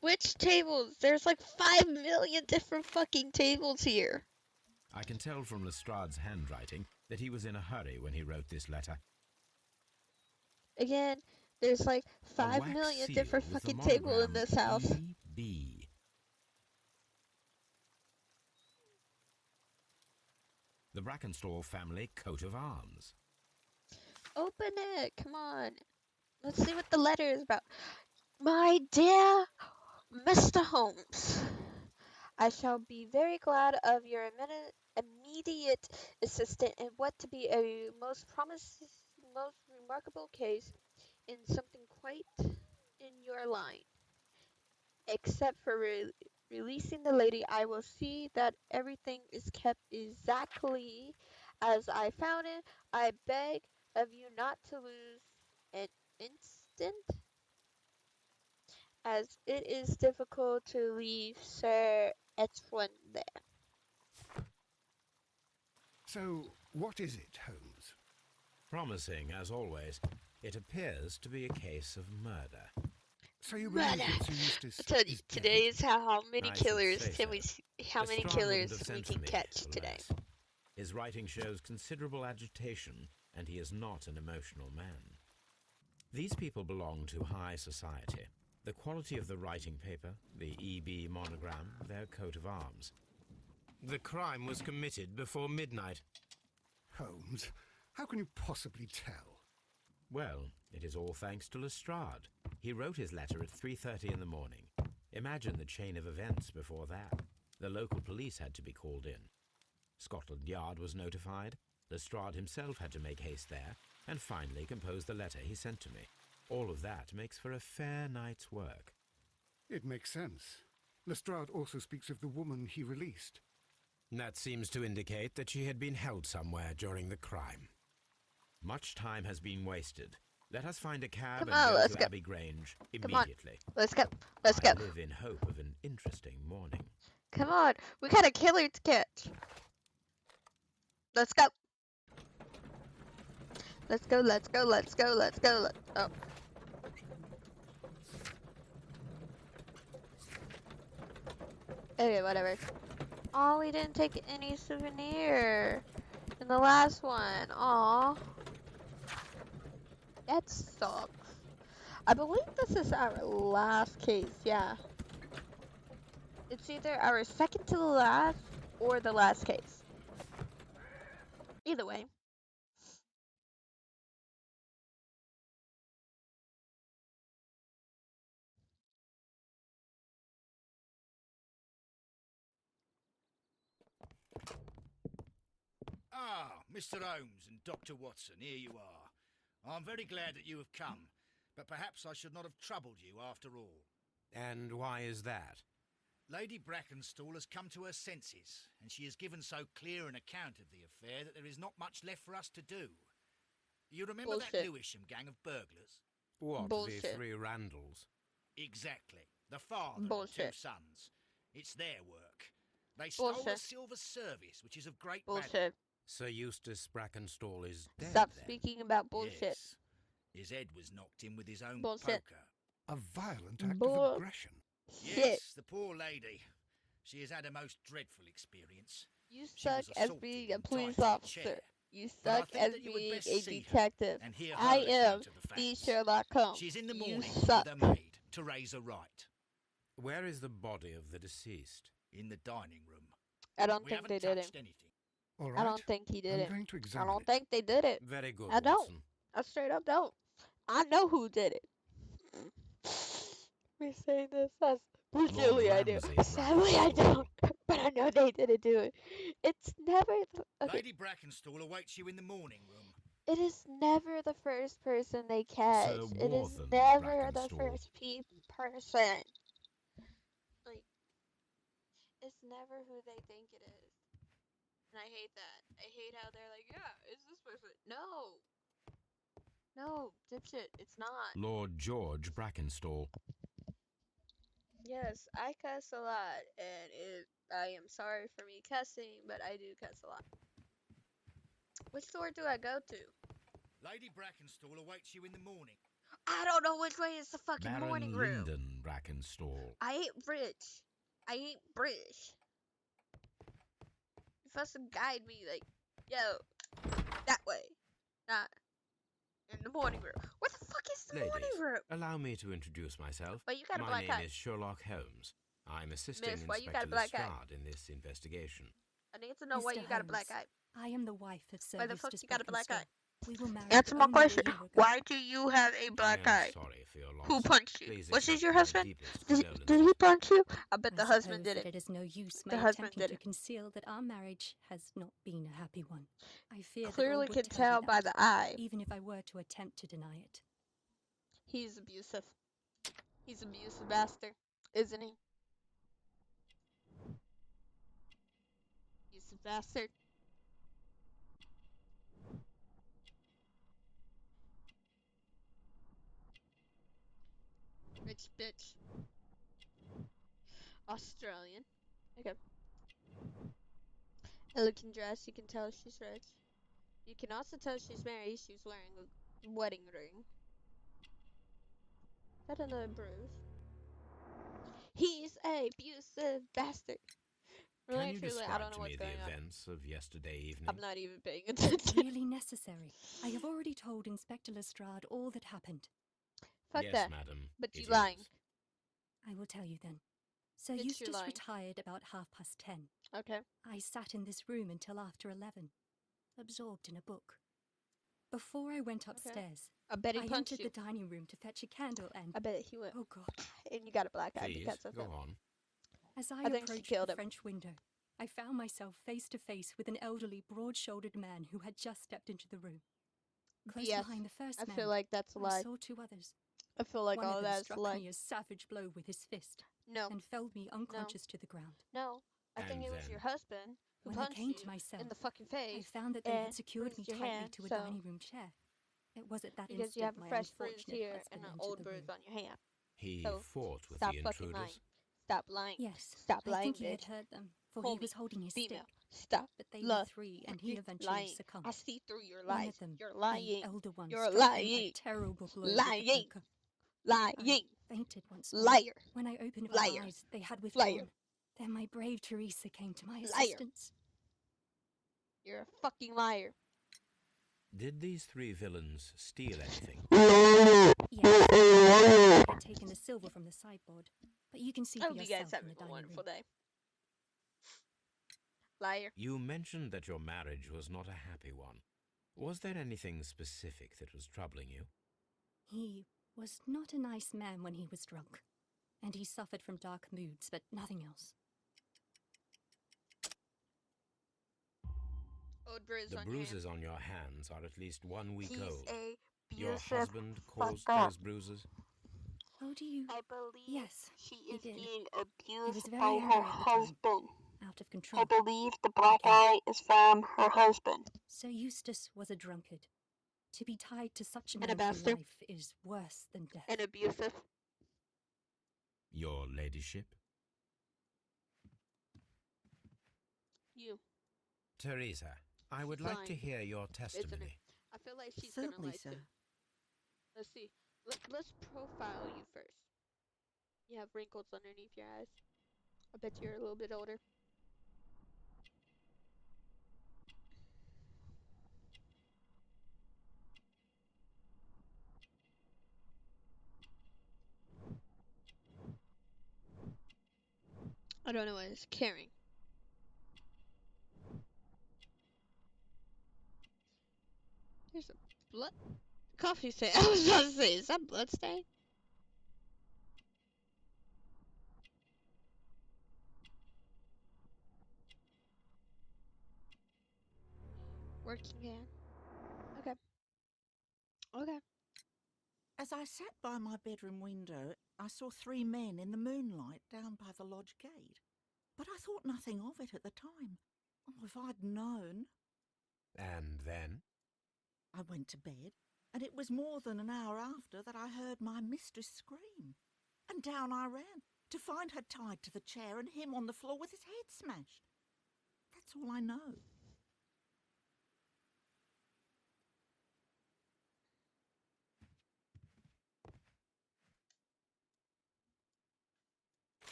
Which tables? There's like 5 million different fucking tables here. I can tell from Lestrade's handwriting that he was in a hurry when he wrote this letter. Again, there's like A 5 wax million seal different with the fucking tables in monogram this house. EB. The Brackenstall family coat of arms. Open it. Come on. Let's see what the letter is about. My dear Mr. Holmes, I shall be very glad of your immediate assistance in what to be a most remarkable case in something quite in your line. Except for releasing the lady, I will see that everything is kept exactly as I found it. I beg of you not to lose an instant, as it is difficult to leave Sir Etwin there. So, what is it, Holmes? Promising, as always, it appears to be a case of murder. So you believe Murder. that Sir Eustace I told you is today dead? is how many I should killers say can so. we how many Lestrade wouldn't killers have we sent can for me, catch today. alas. His writing shows considerable agitation, and he is not an emotional man. These people belong to high society. The quality of the writing paper, the EB monogram, their coat of arms. The crime was committed before midnight. Holmes, how can you possibly tell? Well, it is all thanks to Lestrade. He wrote his letter at 3:30 in the morning. Imagine the chain of events before that. The local police had to be called in. Scotland Yard was notified. Lestrade himself had to make haste there, and finally compose the letter he sent to me. All of that makes for a fair night's work. It makes sense. Lestrade also speaks of the woman he released. That seems to indicate that she had been held somewhere during the crime. Much time has been wasted. Let us find a cab Come and on, go let's to go. Abbey Grange Come on. immediately. Let's go. Let's go. I live in hope of an interesting morning. Come on. We got a killer to catch. Let's go. Let's go, let's go, let's go, let's go. Oh. Okay, whatever. Oh, we didn't take any souvenir in the last one. Aw. That sucks. I believe this is our last case, yeah. It's either our second to the last or the last case. Either way. Ah, Mr. Holmes and Dr. Watson, here you are. I'm very glad that you have come, but perhaps I should not have troubled you after all. And why is that? Lady Brackenstall has come to her senses, and she has given so clear an account of the affair that there is not much left for us to do. You remember that Bullshit. Lewisham gang of burglars? What, Bullshit. the 3 Randalls? Exactly. The father and Bullshit. 2 sons. It's their work. They stole the Bullshit. silver service, which is of great value. Bullshit. Sir Eustace Brackenstall is dead, Stop then? speaking about bullshit. Yes. His head was knocked in with his own Bullshit. poker. A violent act Bull- of aggression. Shit. Yes, the poor lady. She has had a most dreadful experience. You She suck was as assaulted being a and tied police to the officer. chair. You But I suck think as that you would being best a see her detective. and hear I her am account of the the facts. Sherlock Holmes. She's in the You morning suck. with her maid to raise her right Where is the body of the deceased? in the dining room. I don't We think haven't they did it. touched anything. All right. I don't think he did I'm it. going to I examine don't it. think they did it. Very good, I don't. Watson. I straight up don't. I know who did it. We're saying this as sincerely I do. Ramsay Sadly I Brackenstall. don't. But I know they didn't do it. It's never okay. Lady Brackenstall awaits you in the morning room. It is never the first person they catch. It is Warthen never the Brackenstall. first person. Like, it's never who they think it is. And I hate that. I hate how they're like, yeah, it's this person. No. No, dipshit, it's not. Lord George Brackenstall. Yes, I cuss a lot, and I am sorry for me cussing, but I do cuss a lot. Which door do I go to? Lady Brackenstall awaits you in the morning. I don't know which way is the fucking Baron morning room. Lyndon Brackenstall. I ain't rich. I ain't British. You supposed to guide me like, yo, that way. Not in the morning room. Where the fuck is the morning Ladies, room? allow me to introduce myself. Wait, you got a My black name eye. is Sherlock Holmes. I'm assisting Miss, why you got a Inspector black eye? Lestrade in this investigation. I need to know why Mr. you got a black Holmes, eye. I am the wife of Sir Why the fuck Eustace you got a black Brackenstall. eye? We were married Answer my only a question. year ago. Why do you have a black I am eye? sorry for your loss. Who punched you? Please Was it accept your my husband? deepest Did condolences. he punch you? I bet I the husband suppose did that it. it is no use The my husband attempting did to it. conceal that our marriage has not been a happy one. I fear Clearly that all can would tell tell you by that, the eye. even if I were to attempt to deny it. He's abusive. He's an abusive bastard, isn't he? He's a bastard. Rich bitch. Australian. Okay. A looking dress, you can tell she's rich. You can also tell she's married. She's wearing a wedding ring. Got another bruise. He's a abusive bastard. Really, Can you truly, I describe don't know to what's me the going on. events of yesterday evening? I'm not even paying Is it attention. really necessary? I have already told Inspector Lestrade all that happened. Fuck yes, that. madam. But it you lying. is. I will tell you then. Sir Bitch, you're Eustace lying. retired about 10:30. Okay. I sat in this room until after 11. absorbed in a book. Before I went upstairs, I bet he I punched entered you. the dining room to fetch a candle and, I bet he went. oh God, And you got a black eye Please, because of go him. on. as I I think she approached killed the him. French window, I found myself face to face with an elderly, broad-shouldered man who had just stepped into the room. Close BS. behind the first I man, feel like that's a I lie. saw two others. I feel like One all of of them that is a struck lie. me a savage blow with his fist No, and felled me unconscious to the ground. no. I think And it was then? your husband who When I punched came you to myself, in the fucking I face. found that they and had secured me bruised your tightly hand, to a so- dining room chair. It was at that Because you instant have a my fresh bruise unfortunate here husband and an entered old the bruise room. on your hand. He So, fought with stop the fucking intruders. lying. Stop lying. Yes, Stop I lying, think he had bitch. heard them, for Homie, he was holding his Female. stick. Stop. But they Look, were three, and he you're eventually lying. succumbed. I see through your One lies. of them, You're the lying. elder one, You're struck him a lying. terrible blow with the Lying. poker. Lying. I fainted once more. Liar. When I opened my Liar. eyes, they had withdrawn. Liar. Then my brave Teresa came to my Liar. assistance. You're a fucking liar. Did these three villains steal anything? Yes, they had taken the silver from the sideboard, but you can see I for hope you yourself guys in have the a dining wonderful room. day. Liar. You mentioned that your marriage was not a happy one. Was there anything specific that was troubling you? He was not a nice man when he was drunk, and he suffered from dark moods, but nothing else. Old bruise The on your hand. bruises on your hands are at least 1 week He's old. a Your abusive husband caused fucker. those bruises? How do you... I believe Yes, she he is did. being He was abused very by angry her at the time. husband. Out of control. I believe the black Okay. eye is from her husband. Sir Eustace was a drunkard. To be tied to such a And a man for bastard. life is worse than death. And abusive. Your ladyship? You. Teresa, I would She's like to lying, hear your isn't it? testimony. I feel like she's gonna Certainly, lie sir. too. Let's see. Let's profile you first. You have wrinkles underneath your eyes. I bet you're a little bit older. I don't know what it's carrying. There's a blood coffee stain. I was about to say, is that blood stain? Working hand. Okay. Okay. As I sat by my bedroom window, I saw three men in the moonlight down by the lodge gate. But I thought nothing of it at the time. Oh, if I'd known. And then? I went to bed, and it was more than an hour after that I heard my mistress scream. And down I ran, to find her tied to the chair and him on the floor with his head smashed. That's all I know.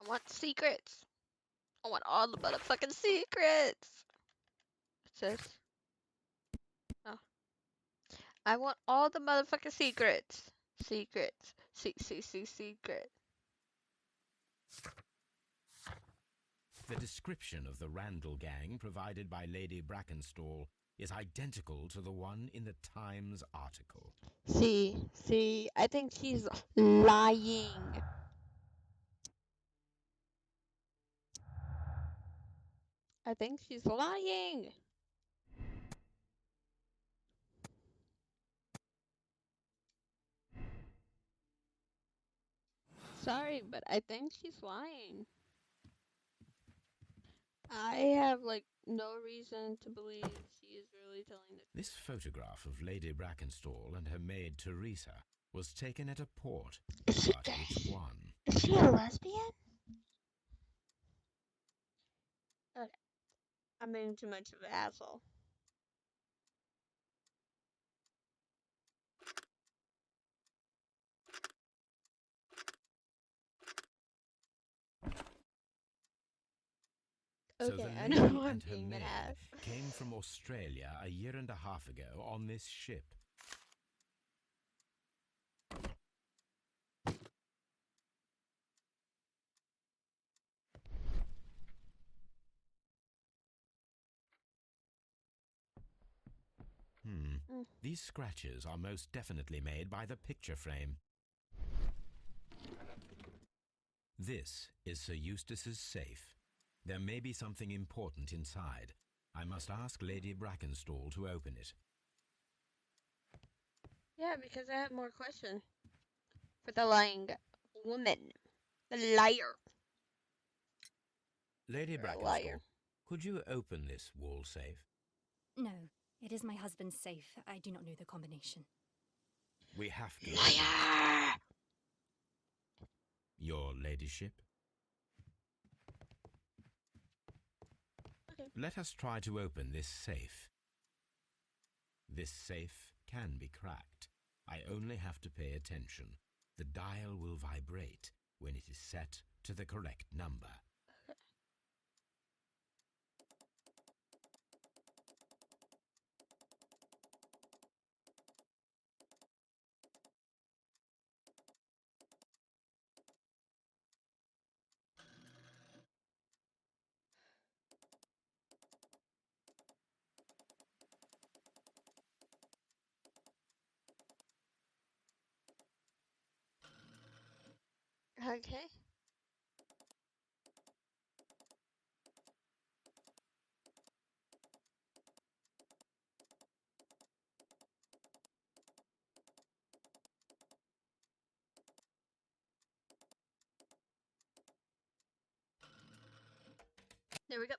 I want secrets. I want all the motherfucking secrets. It says. Oh. I want all the motherfucking secrets. Secrets. Secret. The description of the Randall gang provided by Lady Brackenstall is identical to the one in the Times article. See, I think she's lying. I think she's lying. Sorry, but I think she's lying. I have, like, no reason to believe she is really telling the truth. This photograph of Lady Brackenstall and her maid Teresa was taken at a port, Is she, but which one? is she a lesbian? Okay. I'm being too much of an asshole. So Okay, the I lady know I'm and her being an maid ass. came from Australia a year and a half ago on this ship. These scratches are most definitely made by the picture frame. This is Sir Eustace's safe. There may be something important inside. I must ask Lady Brackenstall to open it. Yeah, because I have more questions for the lying woman. The liar. Lady You're a Brackenstall, liar. could you open this wall safe? No, it is my husband's safe. I do not know the combination. We have to. Liar! Your ladyship? Okay. Let us try to open this safe. This safe can be cracked. I only have to pay attention. The dial will vibrate when it is set to the correct number. Okay. There we go.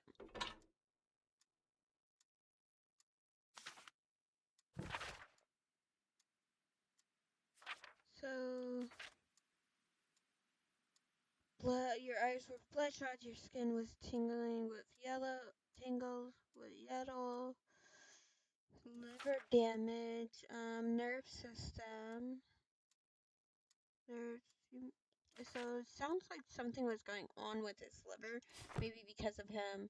So, your eyes were bloodshot, your skin was tingling with yellow, tingles with yellow, liver damage, nerve system, nerves. So it sounds like something was going on with his liver, maybe because of him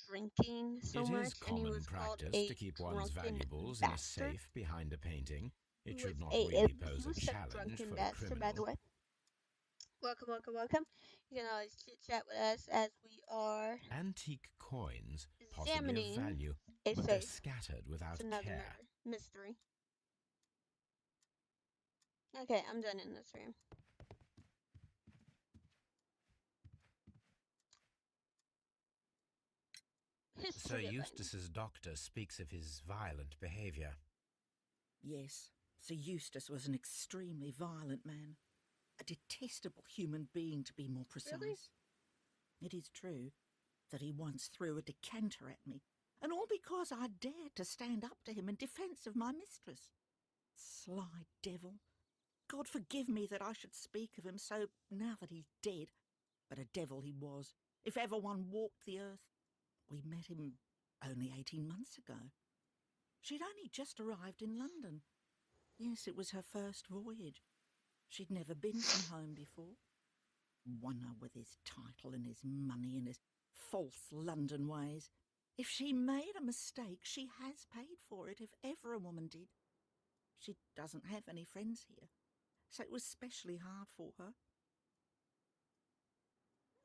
drinking so It much, is and he common was called practice a to keep one's drunken valuables in a bastard. safe behind a painting. It He should was not a really pose a abusive challenge drunken for a bastard, by the criminal. way. Welcome, welcome, welcome. You can always chit chat with us as we are Antique coins, possibly of examining value, a but they're safe. scattered without It's another care. mystery. Okay, I'm done in this room. Sir History of Eustace's doctor speaks of his violent behaviour. Yes, Sir Eustace was an extremely violent man. A detestable human being, to be more precise. Really? It is true that he once threw a decanter at me, and all because I dared to stand up to him in defence of my mistress. Sly devil. God forgive me that I should speak of him so now that he's dead, but a devil he was, if ever one walked the earth. We met him only 18 months ago. She'd only just arrived in London. Yes, it was her first voyage. She'd never been from home before. Wonder with his title and his money and his false London ways. If she made a mistake, she has paid for it, if ever a woman did. She doesn't have any friends here, so it was specially hard for her.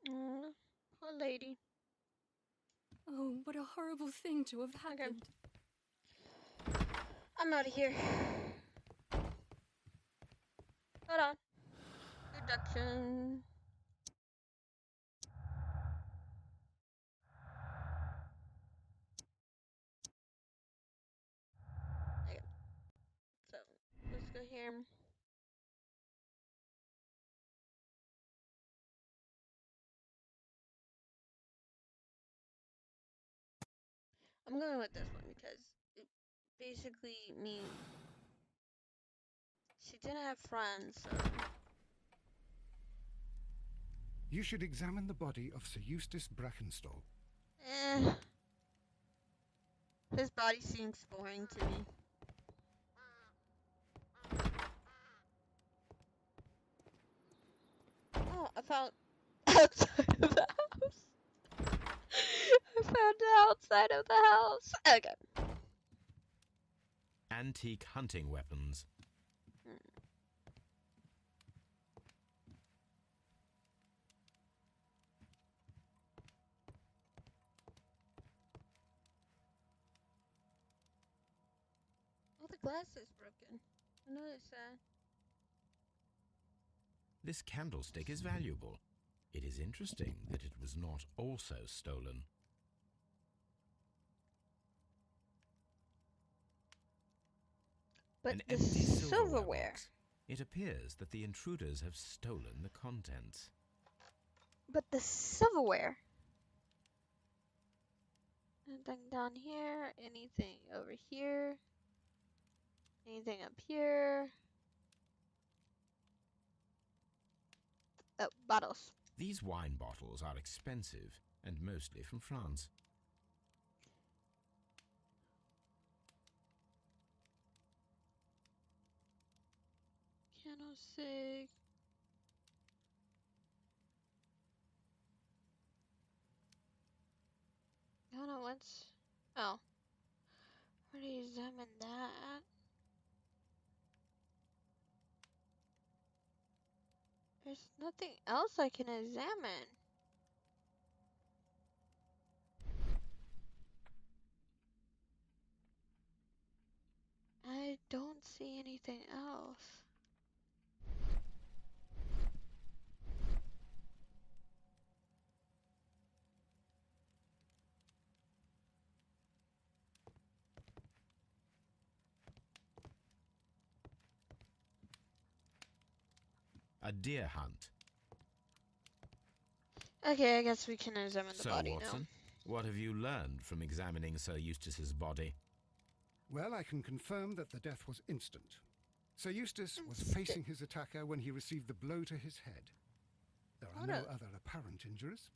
Poor lady. Oh, what a horrible thing to have happened. I'm out of here. Hold on. Reduction. Okay. So, let's go here. I'm going with this one because it basically means she didn't have friends, so... You should examine the body of Sir Eustace Brackenstall. His body seems boring to me. Oh, I found outside of the house. I found the outside of the house. Okay. Antique hunting weapons. Oh, the glass is broken. I noticed that. This candlestick is valuable. It is interesting that it was not also stolen. But An the empty silverware. box. It appears that the intruders have stolen the contents. But the silverware. Anything down here? Anything over here? Anything up here? Oh, bottles. These wine bottles are expensive and mostly from France. Candlestick. I don't know what's. Oh. Already examined that. There's nothing else I can examine. I don't see anything else. A deer hunt. Okay, I guess we can examine the So, body Watson, what have you learned from examining Sir Eustace's body? Well, I can confirm that the death was instant. Sir Eustace was facing his attacker when he received the blow to his head. There are no other apparent injuries.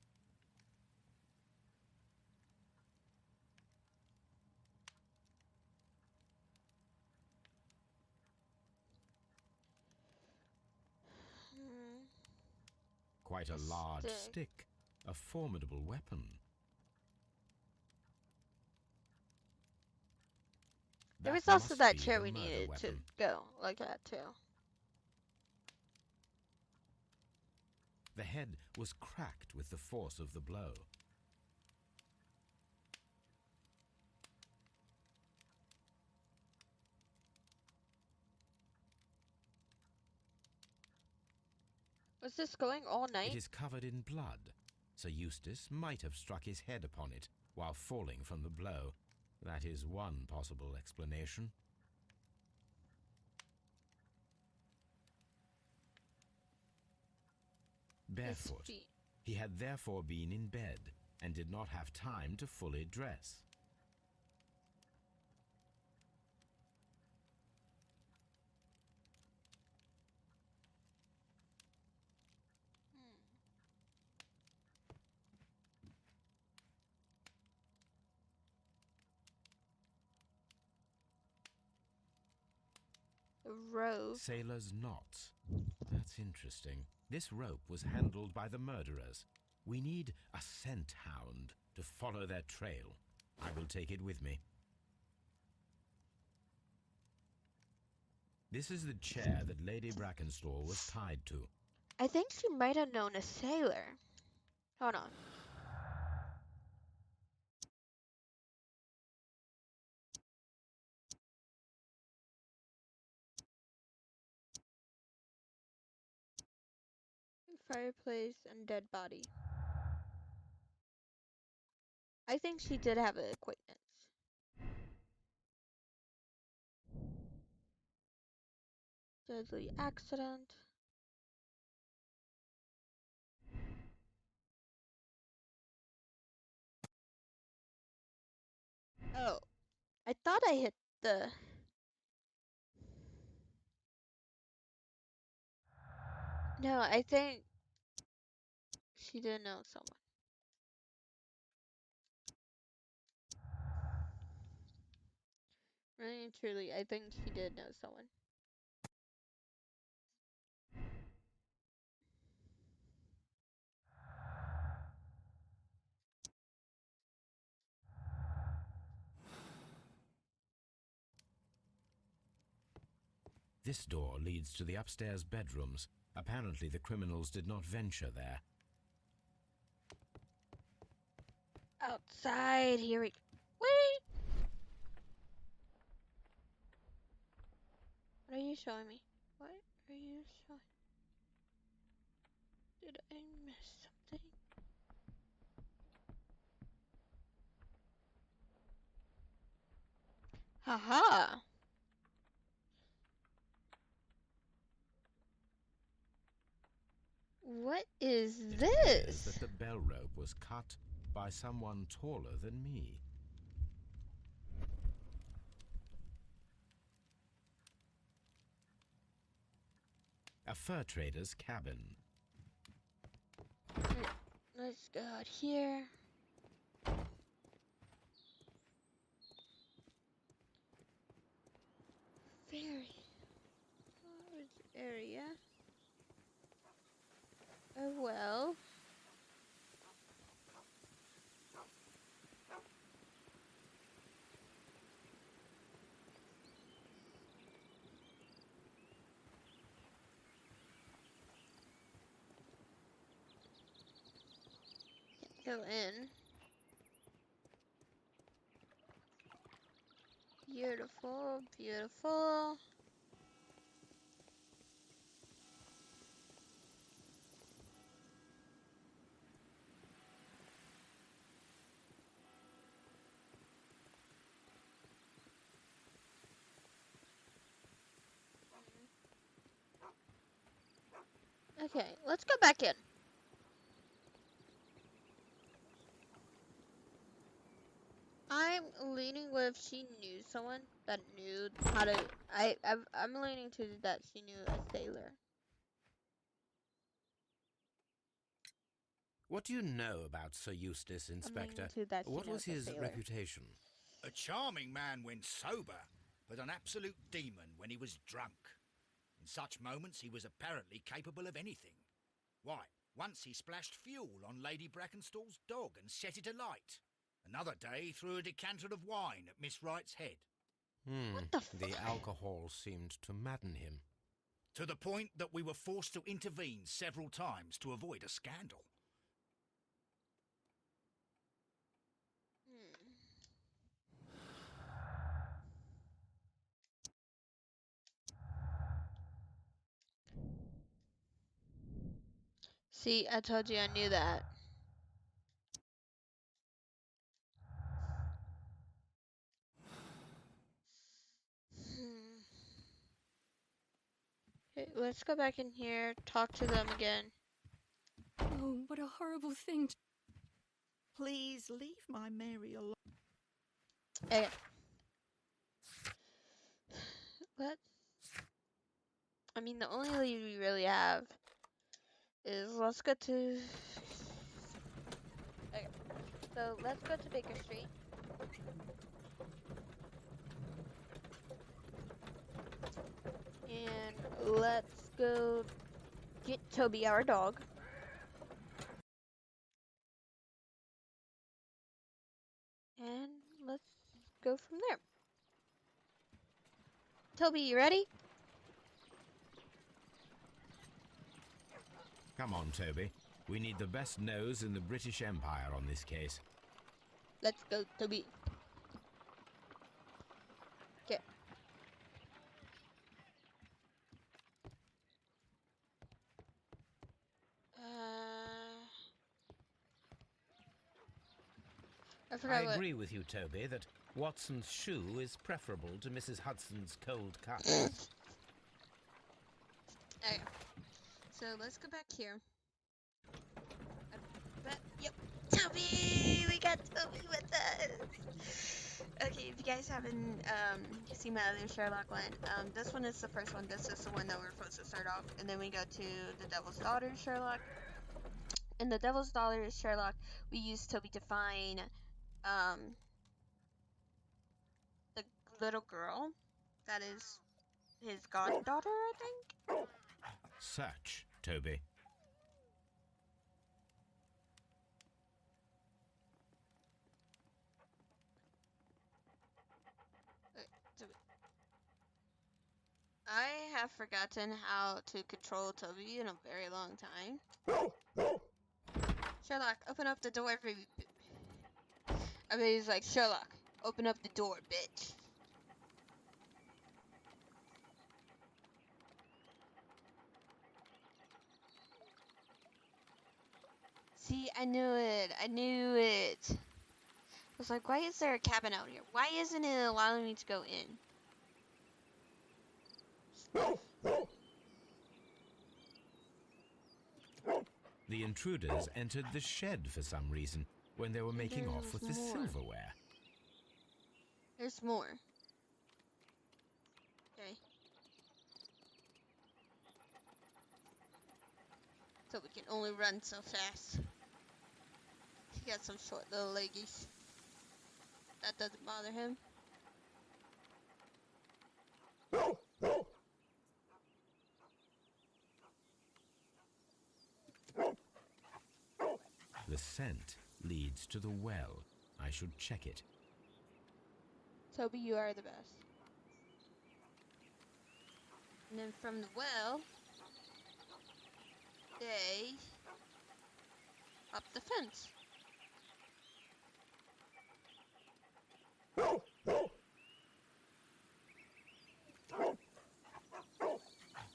now. Quite a large stick. A formidable weapon. There was That also must that be chair the we murder needed weapon. to go like that too. The head was cracked with the force of the blow. Was this going all night? It is covered in blood. Sir Eustace might have struck his head upon it while falling from the blow. That is one possible explanation. Barefoot, he had therefore been in bed and did not have time to fully dress. The rope. Sailor's knots. That's interesting. This rope was handled by the murderers. We need a scent hound to follow their trail. I will take it with me. This is the chair that Lady Brackenstall was tied to. I think she might have known a sailor. Hold on. Fireplace and dead body. I think she did have an acquaintance. Deadly accident. Oh, I thought I hit the... No, I think she did know someone. Really and truly, I think she did know someone. This door leads to the upstairs bedrooms. Apparently the criminals did not venture there. Outside, here we... Wait! What are you showing me? What are you showing? Did I miss something? Haha! What is It appears this? that the bell rope was cut by someone taller than me. A fur trader's cabin. Let's go out here. Very large area. Oh well. Go in. Beautiful, beautiful. Okay, let's go back in. I'm leaning with she knew someone that knew how to. I'm leaning to that she knew a sailor. What do you know about Sir Eustace, Inspector? leaning to that she What knows was a his sailor. reputation? A charming man when sober, but an absolute demon when he was drunk. In such moments he was apparently capable of anything. Why, once he splashed fuel on Lady Brackenstall's dog and set it alight. Another day he threw a decanter of wine at Miss Wright's head. What the The fuck? alcohol seemed to madden him. To the point that we were forced to intervene several times to avoid a scandal. See, I told you I knew that. Okay, let's go back in here, talk to them again. Oh, what a horrible thing. Please leave my Mary alone. Okay. I mean, the only lead we really have is let's go to. Okay, so let's go to Baker Street. And let's go get Toby, our dog. And let's go from there. Toby, you ready? Come on, Toby. We need the best nose in the British Empire on this case. Let's go, Toby. Okay. I forgot I what. agree with you, Toby, that Watson's shoe is preferable to Mrs. Hudson's cold cut. Okay. So let's go back here. Yep. Toby! We got Toby with us! Okay, if you guys haven't seen my other Sherlock one, this one is the first one. This is the one that we're supposed to start off. And then we go to the Devil's Daughter Sherlock. In the Devil's Daughter Sherlock, we use Toby to find the little girl that is his goddaughter, I think. Search, Toby. I have forgotten how to control Toby in a very long time. Sherlock, open up the door for me. I mean, he's like, Sherlock, open up the door, bitch. See, I knew it. I knew it. I was like, why is there a cabin out here? Why isn't it allowing me to go in? The intruders entered the shed for some reason when they were making off with the There's more. silverware. There's more. Okay. So we can only run so fast. He got some short little leggies. That doesn't bother him. The scent leads to the well. I should check it. Toby, you are the best. And then from the well, they up the fence.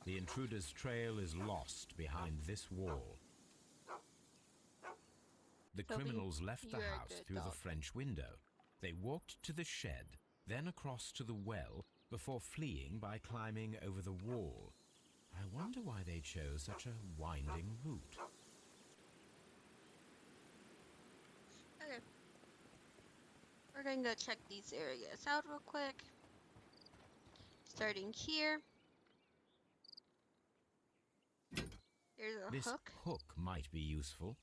The intruder's trail is lost behind this wall. The Toby, criminals left the you're a house good through the dog. French window. They walked to the shed, then across to the well, before fleeing by climbing over the wall. I wonder why they chose such a winding route. Okay. We're gonna go check these areas out real quick. Starting here. There's a This hook. might be useful.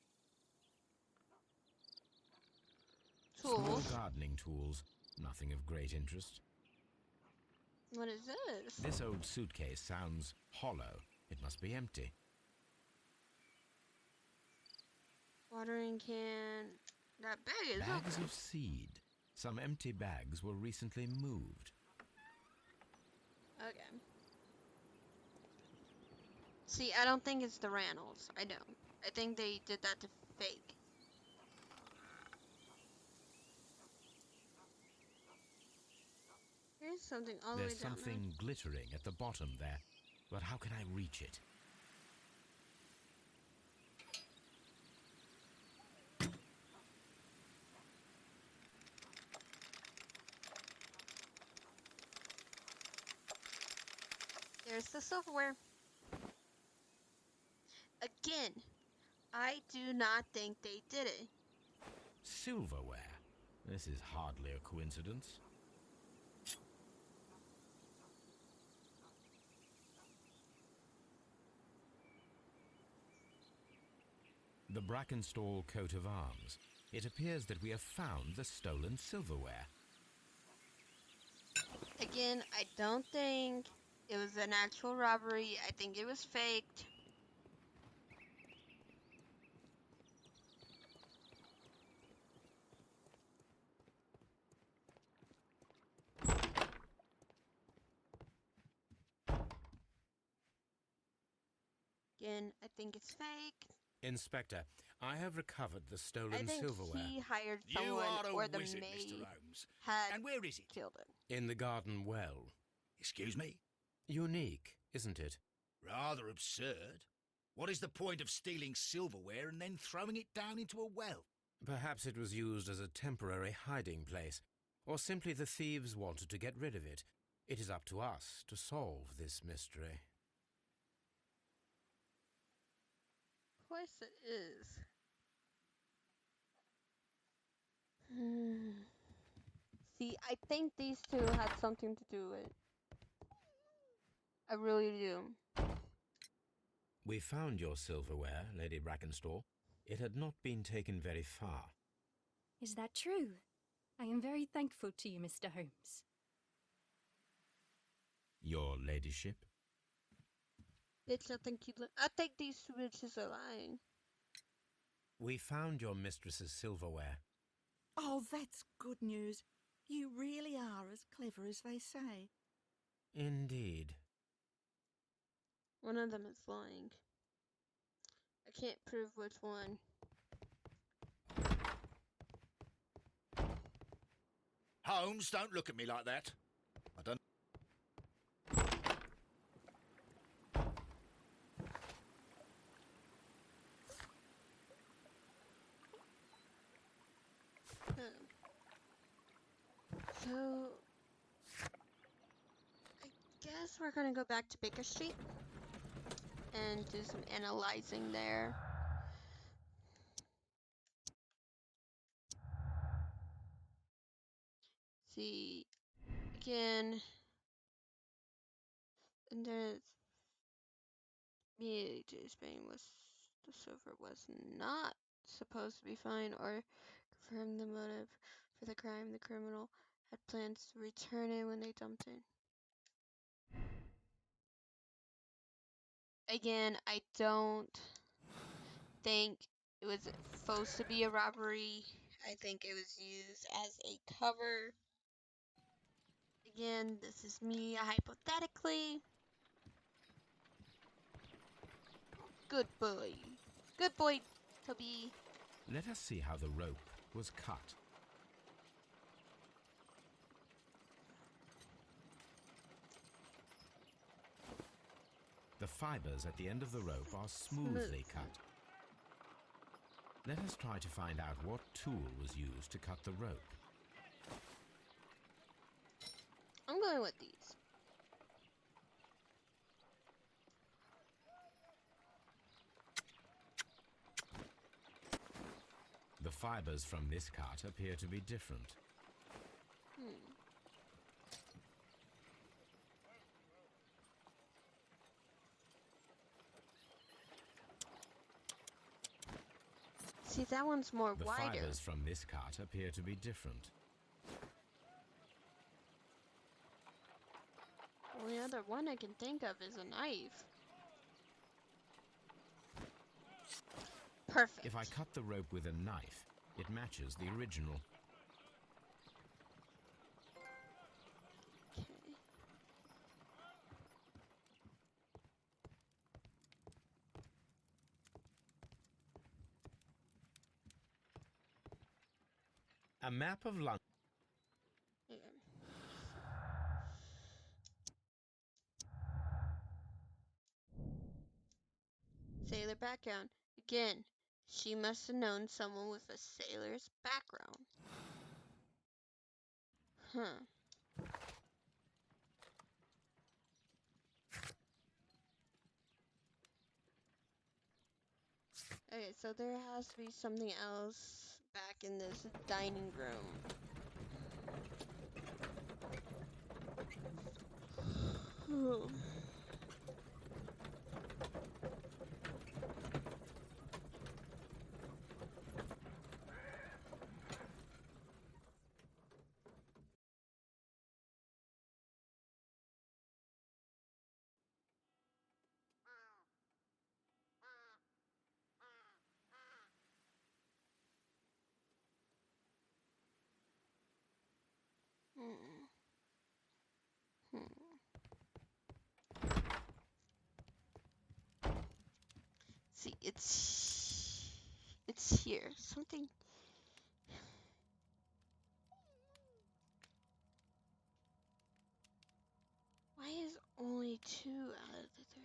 Small Tools. gardening tools, nothing of great interest. What is this? This old suitcase sounds hollow. It must be empty. Watering can. That bag is Bags open. of seed. Some empty bags were recently moved. Okay. See, I don't think it's the Randalls. I don't. I think they did that to fake. Here's something all the way There's down something glittering at the bottom there, but how can I reach it? there. There's the silverware. Again, I do not think they did it. Silverware. This is hardly a coincidence. The Brackenstall coat of arms. It appears that we have found the stolen silverware. Again, I don't think it was an actual robbery. I think it was faked. Again, I think it's fake. Inspector, I have recovered the I stolen think silverware he hired You someone are a or the wizard, maid Mr. Holmes. had And where is it? killed him. in the garden well. Excuse me? Unique, isn't it? Rather absurd. What is the point of stealing silverware and then throwing it down into a well? Perhaps it was used as a temporary hiding place, or simply the thieves wanted to get rid of it. It is up to us to solve this mystery. Of course it is. See, I think these two had something to do with it. I really do. We found your silverware, Lady Brackenstall. It had not been taken very far. Is that true? I am very thankful to you, Mr. Holmes. Your ladyship? Bitch, I think these two bitches are lying. We found your mistress's silverware. Oh, that's good news. You really are as clever as they say. Indeed. One of them is lying. I can't prove which one. Holmes, don't look at me like that. I don't. guess we're gonna go back to Baker Street and do some analyzing there. See, again, and there's me to Spain was the silver was not supposed to be fine or confirm the motive for the crime. The criminal had plans to return it when they dumped it. Again, I don't think it was supposed to be a robbery. I think it was used as a cover. Again, this is me hypothetically. Good boy. Good boy, Toby. Let us see how the rope was cut. The fibers at the end of the rope are smoothly cut. Let us try to find out what tool was used to cut the rope. I'm going with these. The fibers from this cut appear to be different. See, that one's more The wider. fibers from this cut appear to be different. Only other one I can think of is a knife. Perfect. If I cut the rope with a knife, it matches the original. Okay. A map of London. Yeah. Sailor background. Again, she must have known someone with a sailor's background. Huh. Okay, so there has to be something else back in this dining room. Oh. See, it's here. Something. Why is only 2 out of the 3?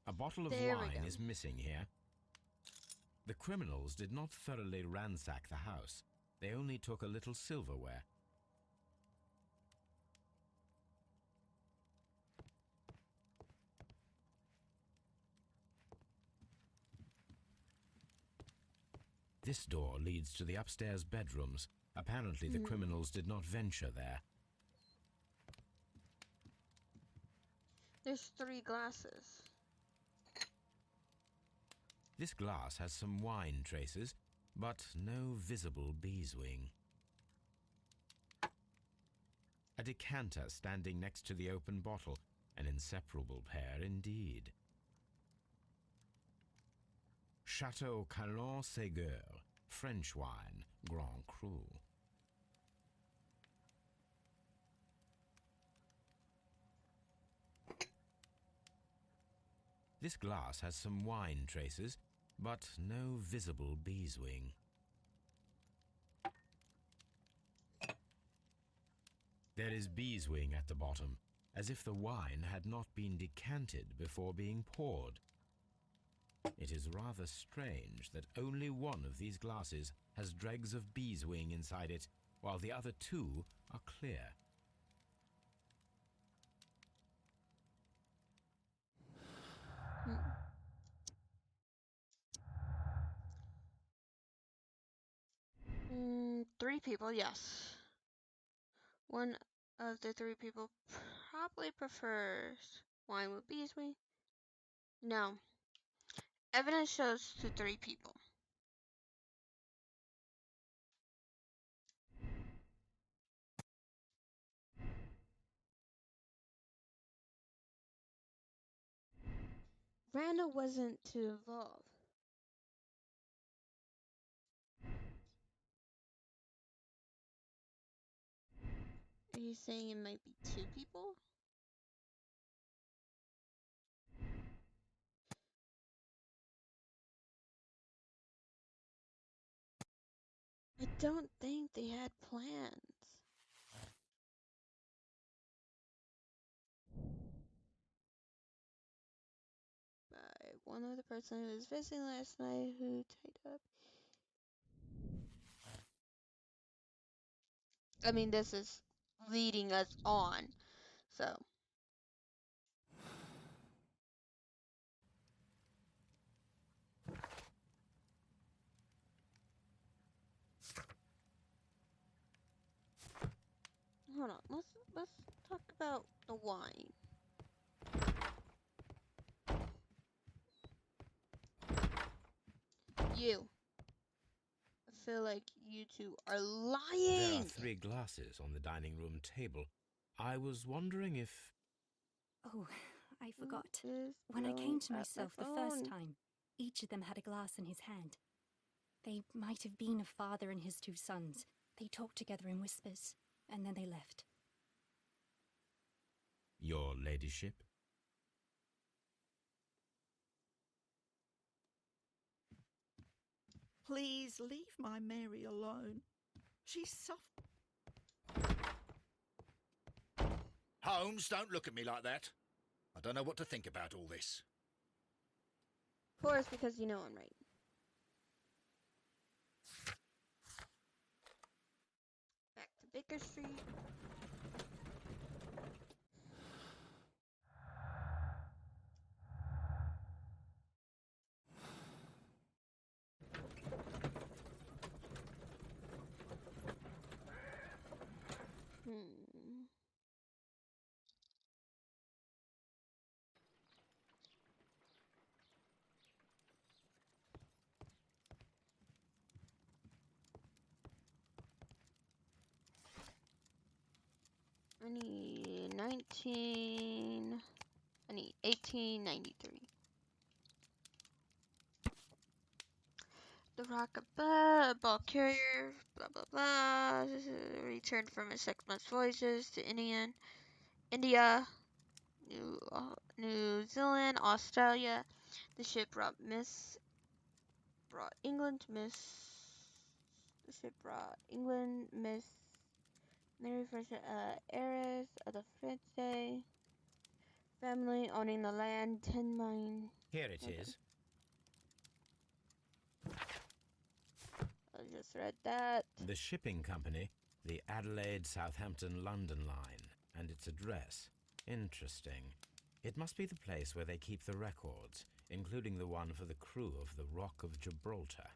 A bottle of There we wine go. is missing here. The criminals did not thoroughly ransack the house. They only took a little silverware. This door leads to the upstairs bedrooms. Apparently, the criminals did not venture there. There's 3 glasses. This glass has some wine traces, but no visible beeswing. A decanter standing next to the open bottle, an inseparable pair indeed. Chateau Calon-Ségur, French wine, Grand Cru. This glass has some wine traces, but no visible beeswing. There is beeswing at the bottom, as if the wine had not been decanted before being poured. It is rather strange that only one of these glasses has dregs of beeswing inside it, while the other two are clear. Three people, yes. One of the three people probably prefers wine with beeswing. No. Evidence shows to three people. Randall wasn't too involved. Are you saying it might be two people? I don't think they had plans. One other person who was visiting last night who tied up. I mean, this is leading us on, so. Hold on, let's talk about the wine. You. I feel like you two are lying. There are 3 glasses on the dining room table. I was wondering if... Oh, I forgot. When I came to myself the first time, each of them had a glass in his hand. They might have been a father and his 2 sons. They talked together in whispers, and then they left. Your ladyship? Please leave my Mary alone. She's Holmes, don't look at me like that. I don't know what to think about all this. Of course, because you know I'm right. Back to Baker Street. I need 1893. The rock above, ball carrier, blah blah blah. Returned from his 6-month voyages to India, New Zealand, Australia. The ship brought England Miss Mary Fletcher, heiress of the French family owning the land 10 mile. Here it is. I just read that. The shipping company, the Adelaide, Southampton, London line, and its address. Interesting. It must be the place where they keep the records, including the one for the crew of the Rock of Gibraltar.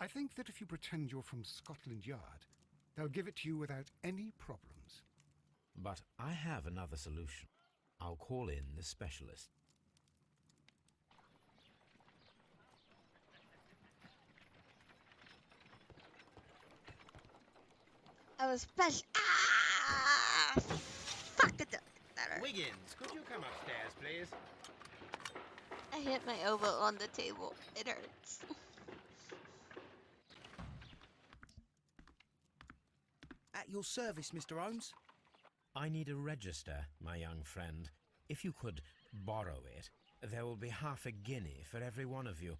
I think that if you pretend you're from Scotland Yard, they'll give it to you without any problems. But I have another solution. I'll call in the specialist. I was special. Ah! Fuck it. Wiggins, could you come upstairs, please? I hit my elbow on the table. It hurts. At your service, Mr. Holmes. I need a register, my young friend. If you could borrow it, there will be half a guinea for every one of you.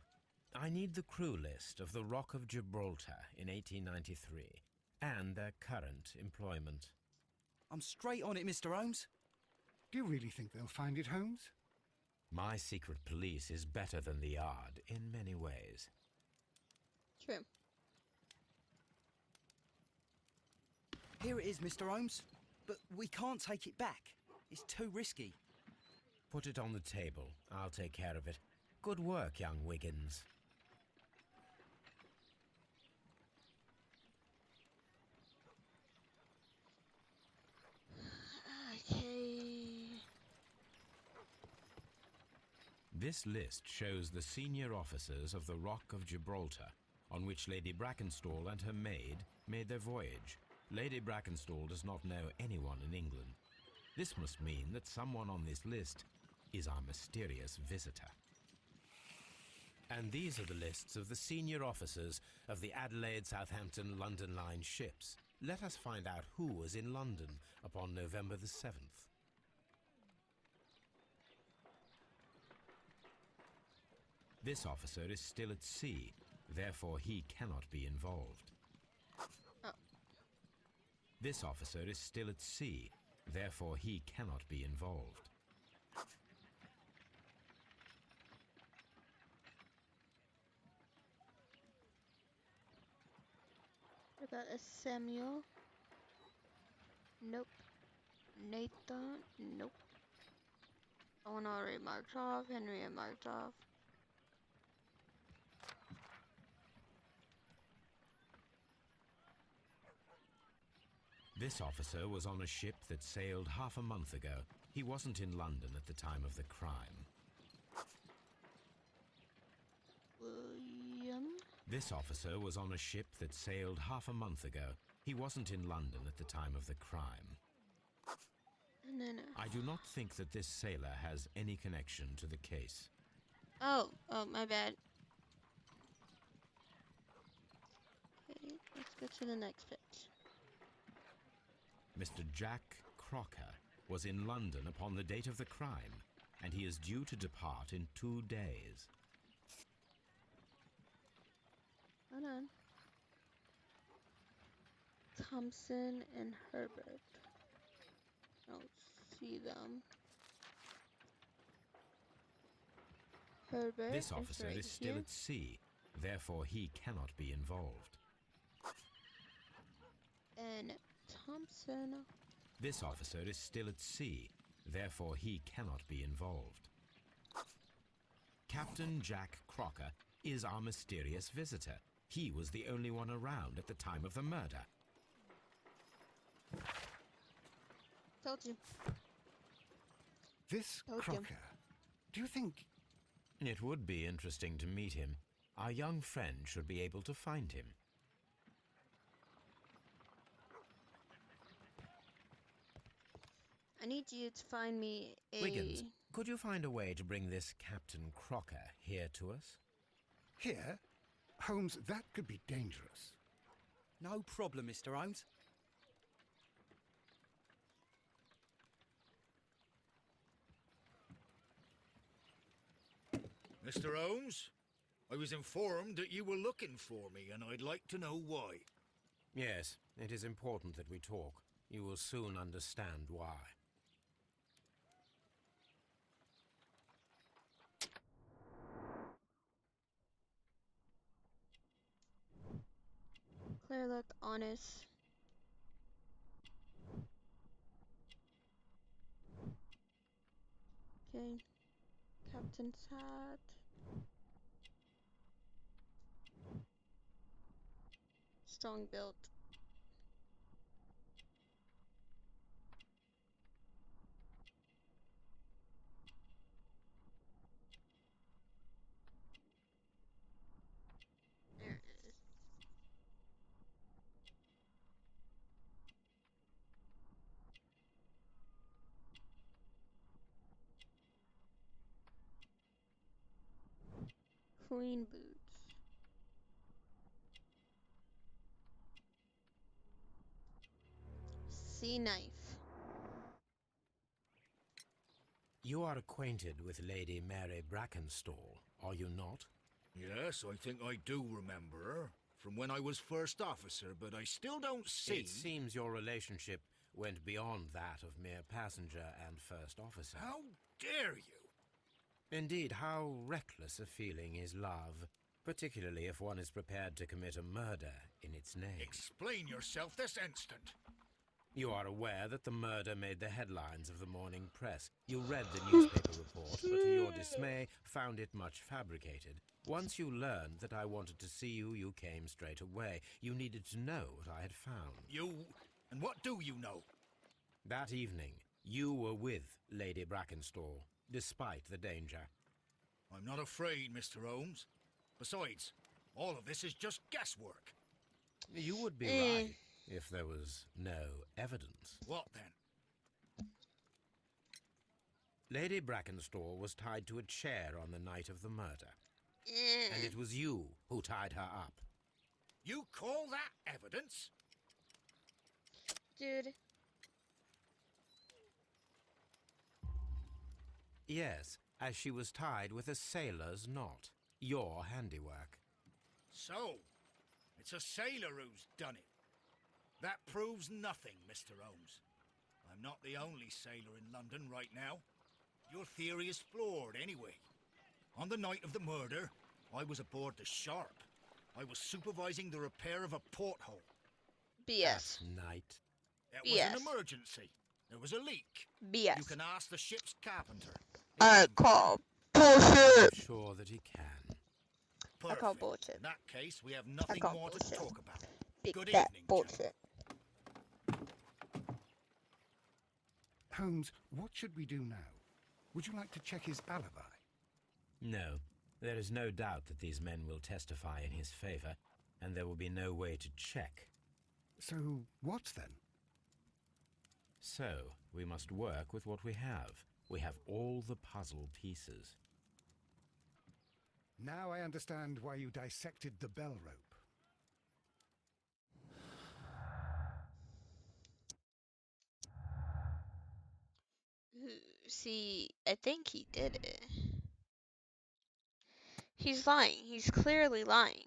I need the crew list of the Rock of Gibraltar in 1893 and their current employment. I'm straight on it, Mr. Holmes. Do you really think they'll find it, Holmes? My secret police is better than the Yard in many ways. True. Here it is, Mr. Holmes. But we can't take it back. It's too risky. Put it on the table. I'll take care of it. Good work, young Wiggins. Okay. This list shows the senior officers of the Rock of Gibraltar, on which Lady Brackenstall and her maid made their voyage. Lady Brackenstall does not know anyone in England. This must mean that someone on this list is our mysterious visitor. And these are the lists of the senior officers of the Adelaide, Southampton, London Line ships. Let us find out who was in London upon November the 7th. This officer is still at sea, therefore he cannot be involved. Oh. This officer is still at sea, therefore he cannot be involved. What about a Samuel? Nope. Nathan? Nope. Owen already marked off. Henry I marked off. This officer was on a ship that sailed half a month ago. He wasn't in London at the time of the crime. William? This officer was on a ship that sailed half a month ago. He wasn't in London at the time of the crime. And then I do not think that this sailor has any connection to the case. Oh, my bad. Okay, let's go to the next page. Mr. Jack Crocker was in London upon the date of the crime, and he is due to depart in 2 days. Hold on. Thompson and Herbert. I don't see them. Herbert. This officer right is still here. at sea, therefore he cannot be involved. And Thompson. This officer is still at sea, therefore he cannot be involved. Captain Jack Crocker is our mysterious visitor. He was the only one around at the time of the murder. Told you. This Told you. Crocker, do you think... It would be interesting to meet him. Our young friend should be able to find him. I need you to find me a... Wiggins, could you find a way to bring this Captain Crocker here to us? Here? Holmes, that could be dangerous. No problem, Mr. Holmes. Mr. Holmes, I was informed that you were looking for me, and I'd like to know why. Yes, it is important that we talk. You will soon understand why. Clear look, honest. Okay. Captain's hat. Strong build. There it is. Clean boots. Sea knife. You are acquainted with Lady Mary Brackenstall, are you not? Yes, I think I do remember her from when I was first officer, but I still don't see... It seems your relationship went beyond that of mere passenger and first officer. How dare you? Indeed, how reckless a feeling is love, particularly if one is prepared to commit a murder in its name. Explain yourself this instant. You are aware that the murder made the headlines of the morning press. You read the newspaper report, but to your dismay, found it much fabricated. Once you learned that I wanted to see you, you came straight away. You needed to know what I had found. You... and what do you know? That evening, you were with Lady Brackenstall, despite the danger. I'm not afraid, Mr. Holmes. Besides, all of this is just guesswork. You would be right if there was no evidence. What then? Lady Brackenstall was tied to a chair on the night of the murder. And it was you who tied her up. You call that evidence? Dude. Yes, as she was tied with a sailor's knot. Your handiwork. So, it's a sailor who's done it. That proves nothing, Mr. Holmes. I'm not the only sailor in London right now. Your theory is flawed anyway. On the night of the murder, I was aboard the Sharp. I was supervising the repair of a porthole. BS. That night. It was an emergency. There was a leak. BS. You can ask the ship's carpenter. I call bullshit. I'm sure that he can. Perfect. I call bullshit. In that case, we have nothing more to talk about. Big Good fat evening, bullshit. Holmes, what should we do now? Would you like to check his alibi? No. There is no doubt that these men will testify in his favor, and there will be no way to check. So, what then? So, we must work with what we have. We have all the puzzle pieces. Now I understand why you dissected the bell rope. See, I think he did it. He's lying. He's clearly lying.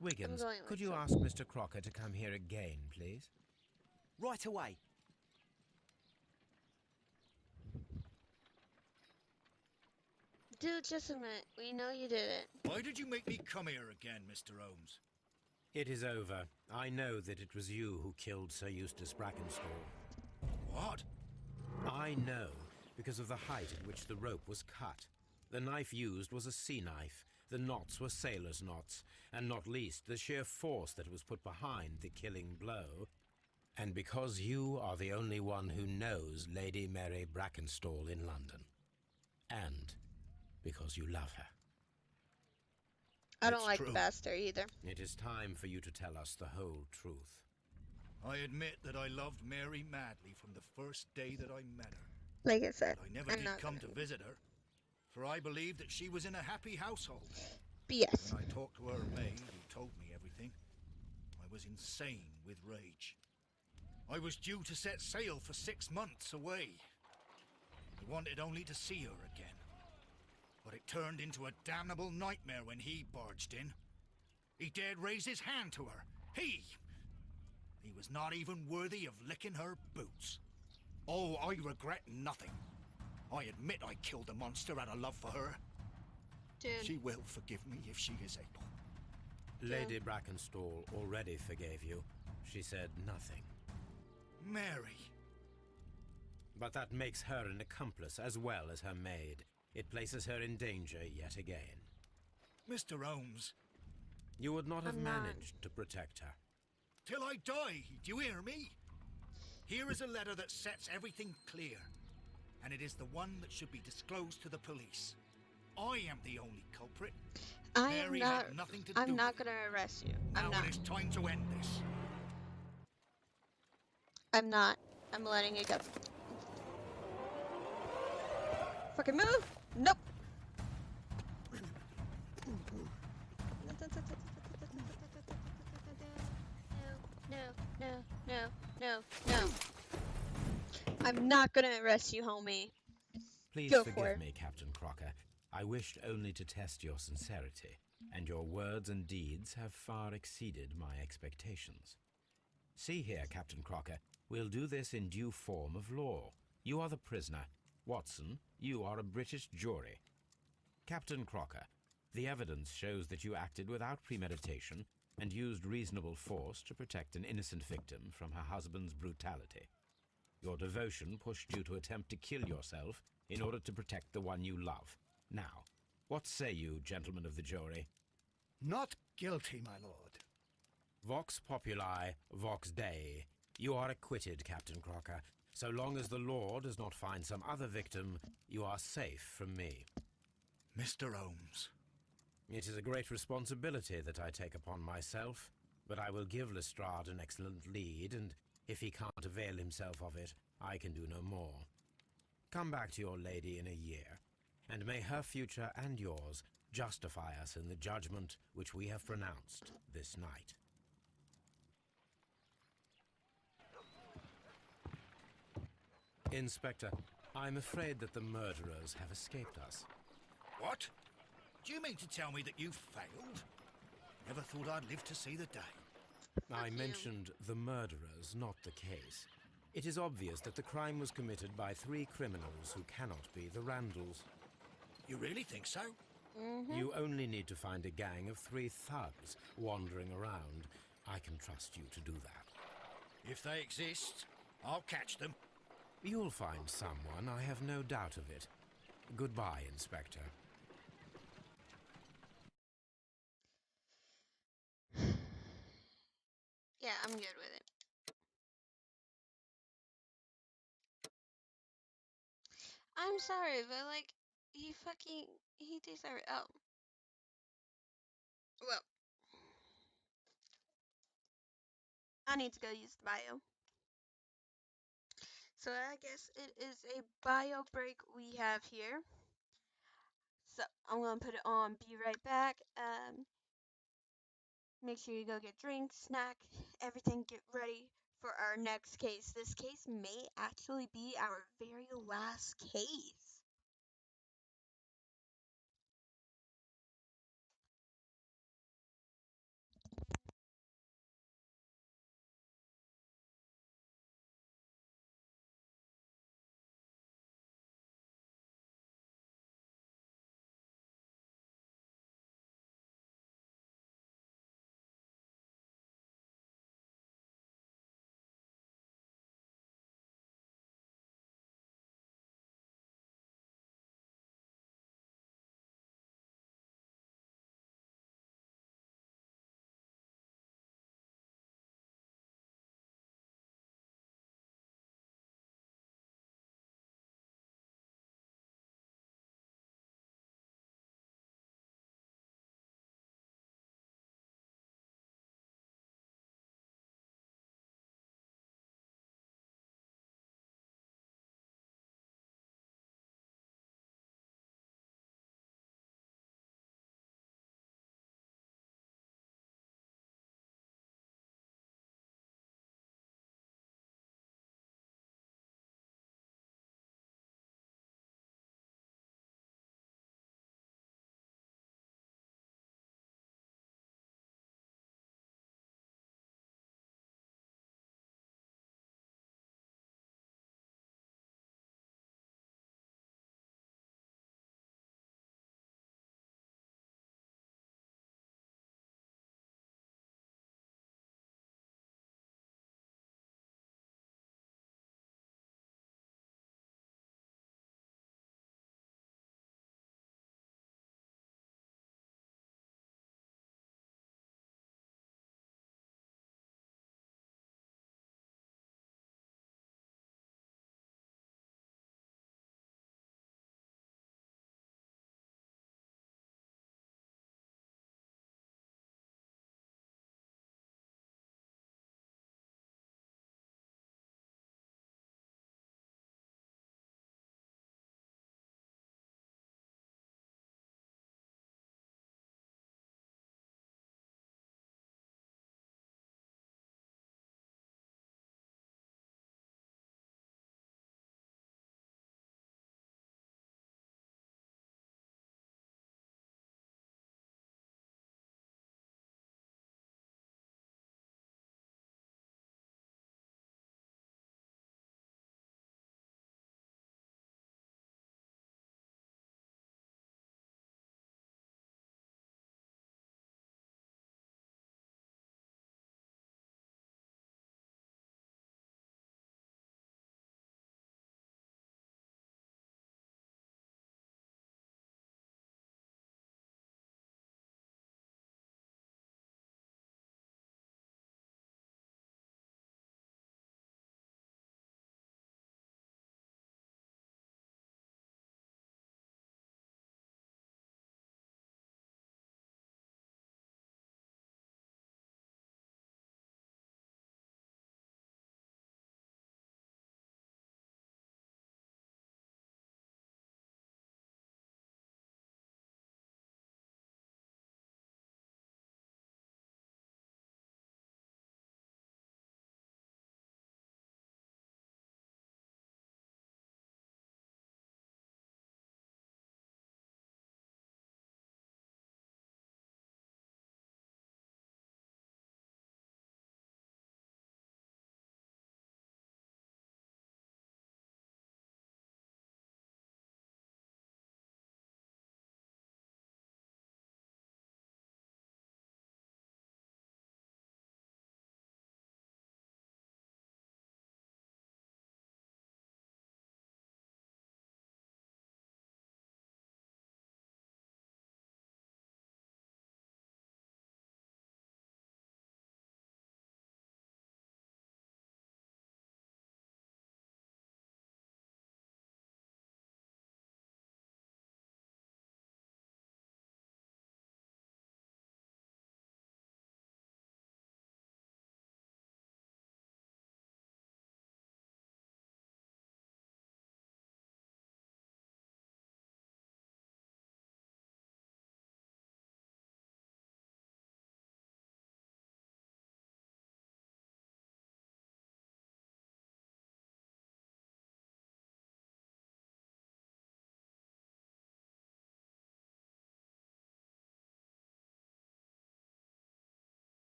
Wiggins, could you ask Mr. Crocker to come here again, please? Right away. Dude, just a minute. We know you did it. Why did you make me come here again, Mr. Holmes? It is over. I know that it was you who killed Sir Eustace Brackenstall. What? I know, because of the height at which the rope was cut. The knife used was a sea knife. The knots were sailor's knots, and not least the sheer force that was put behind the killing blow. And because you are the only one who knows Lady Mary Brackenstall in London. And because you love her. I don't like the bastard either. It is time for you to tell us the whole truth. I admit that I loved Mary madly from the first day that I met her. Like I said, but I never did come to visit her, for I believed that she was in a happy household. BS. When I talked to her maid, who told me everything, I was insane with rage. I was due to set sail for 6 months away. I wanted only to see her again. But it turned into a damnable nightmare when he barged in. He dared raise his hand to her. He was not even worthy of licking her boots. Oh, I regret nothing. I admit I killed the monster out of love for her. Dude. She will forgive me if she is able. Lady Brackenstall already forgave you. She said nothing. Mary. But that makes her an accomplice as well as her maid. It places her in danger yet again. Mr. Holmes. You would not have managed to protect her. Till I die, do you hear me? Here is a letter that sets everything clear, and it is the one that should be disclosed to the police. I am the only culprit. Mary had nothing to do I'm not with gonna arrest you. Now I'm not. it is time to end this. I'm not. I'm letting it go. Fucking move! Nope. No, no. I'm not gonna arrest you, homie. Please Go for forgive it. me, Captain Crocker. I wished only to test your sincerity, and your words and deeds have far exceeded my expectations. See here, Captain Crocker, we'll do this in due form of law. You are the prisoner. Watson, you are a British jury. Captain Crocker, the evidence shows that you acted without premeditation and used reasonable force to protect an innocent victim from her husband's brutality. Your devotion pushed you to attempt to kill yourself in order to protect the one you love. Now, what say you, gentlemen of the jury? Not guilty, my lord. Vox populi, vox Dei. You are acquitted, Captain Crocker. So long as the law does not find some other victim, you are safe from me. Mr. Holmes. It is a great responsibility that I take upon myself, but I will give Lestrade an excellent lead, and if he can't avail himself of it, I can do no more. Come back to your lady in a year, and may her future and yours justify us in the judgment which we have pronounced this night. Inspector, I'm afraid that the murderers have escaped us. What? Do you mean to tell me that you failed? Never thought I'd live to see the day. I mentioned the murderers, not the case. It is obvious that the crime was committed by 3 criminals who cannot be the Randalls. You really think so? You only need to find a gang of 3 thugs wandering around. I can trust you to do that. If they exist, I'll catch them. You'll find someone, I have no doubt of it. Goodbye, Inspector. Yeah, I'm good with it. I'm sorry, but like, he deserved. Oh. Well. I need to go use the bio. So I guess it is a bio break we have here. So I'm gonna put it on. Be right back. Make sure you go get drinks, snack, everything. Get ready for our next case. This case may actually be our very last case.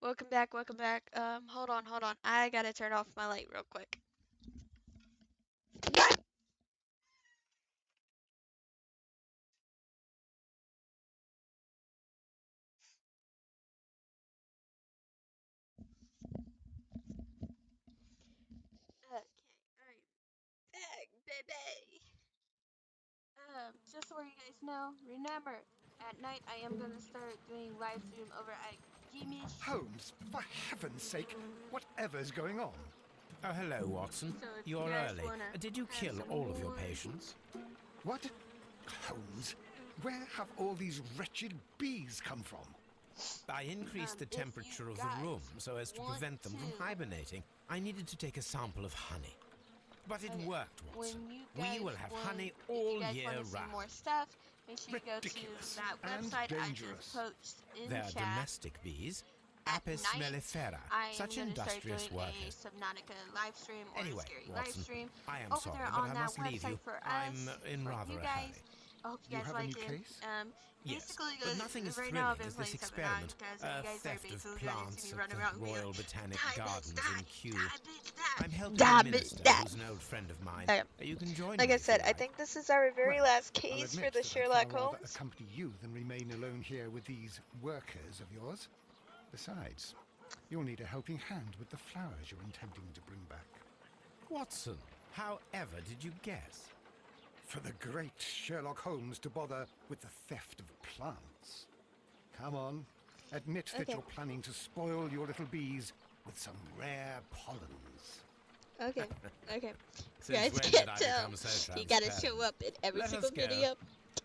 Welcome back, welcome back. Hold on, hold on. I gotta turn off my light real quick. Okay, alright. Back, baby. Just so you guys know, remember, at night I am gonna start doing live stream over at Gimish. Holmes, for heaven's sake, whatever's going on? Oh, hello, Watson. So if You're you guys early. wanna Did you have kill some all of your more- patients? What? Holmes, where have all these wretched bees come from? I increased the if you temperature of the guys room so as to want prevent them from to- hibernating. I needed to take a sample of honey. But it Okay, worked, Watson. When you We guys will have want- honey if all you guys year wanna see round. more stuff, make sure you go to Ridiculous that and website I dangerous. just posted in They're chat. domestic bees, At Apis night, mellifera, I am such gonna industrious start doing workers. a Subnautica live stream or Anyway, a scary live Watson, stream I am over sorry, there but on I that must leave website you. for I'm us, in for rather you a guys. hurry. I hope you You guys have a like new it. case? Yes, Basically, but nothing as right thrilling now I've been as this playing experiment. Subnautica, so A you guys are theft of basically gonna plants see me at running the around being Royal like, Botanic "Die, bitch, Gardens die, in Kew. die, bitch, die." I'm helping Die, the bitch, minister, die. who's an old friend of mine. Okay. You can join Like me I if said, you I like. think this is our very Well, last I'll case for admit the that I'd Sherlock far rather Holmes. accompany you than remain alone here with these workers of yours. Besides, you'll need a helping hand with the flowers you're intending to bring back. Watson, however did you guess? For the great Sherlock Holmes to bother with the theft of plants. Come on, admit that Okay. you're planning to spoil your little bees with some rare pollens. Okay, okay. You Since guys when can't did I tell. become so You gotta transparent? show up in every Let single us go. video,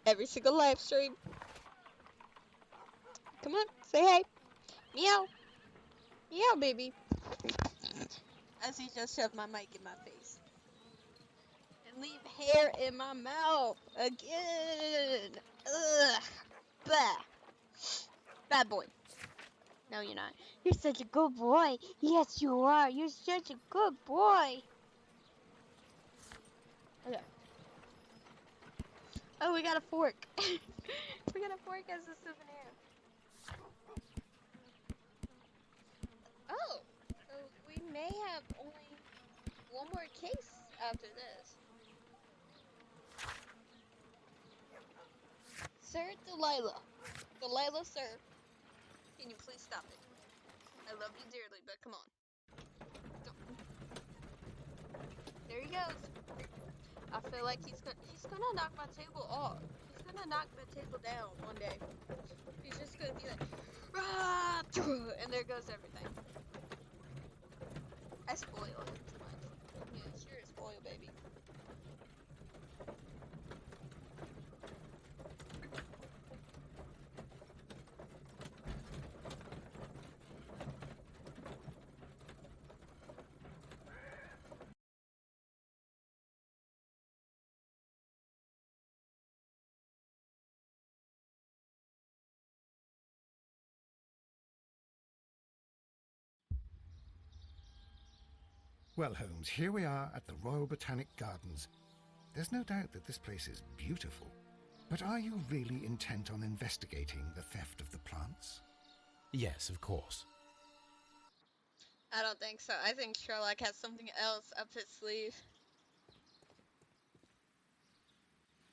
every single live stream. Come on, say hey. Meow. Meow, baby. As he just shoved my mic in my face. And leave hair in my mouth again. Ugh. Bah. Bad boy. No, you're not. You're such a good boy. Yes, you are. You're such a good boy. Okay. Oh, we got a fork. We got a fork as a souvenir. Oh, so we may have only one more case after this. Sir Delilah. Delilah, sir. Can you please stop it? I love you dearly, but come on. There he goes. I feel like he's gonna knock my table off. He's gonna knock my table down one day. He's just gonna be like, "Rah!" And there goes everything. I spoil him too much. Yeah, sure, spoil baby. Well, Holmes, here we are at the Royal Botanic Gardens. There's no doubt that this place is beautiful. But are you really intent on investigating the theft of the plants? Yes, of course. I don't think so. I think Sherlock has something else up his sleeve.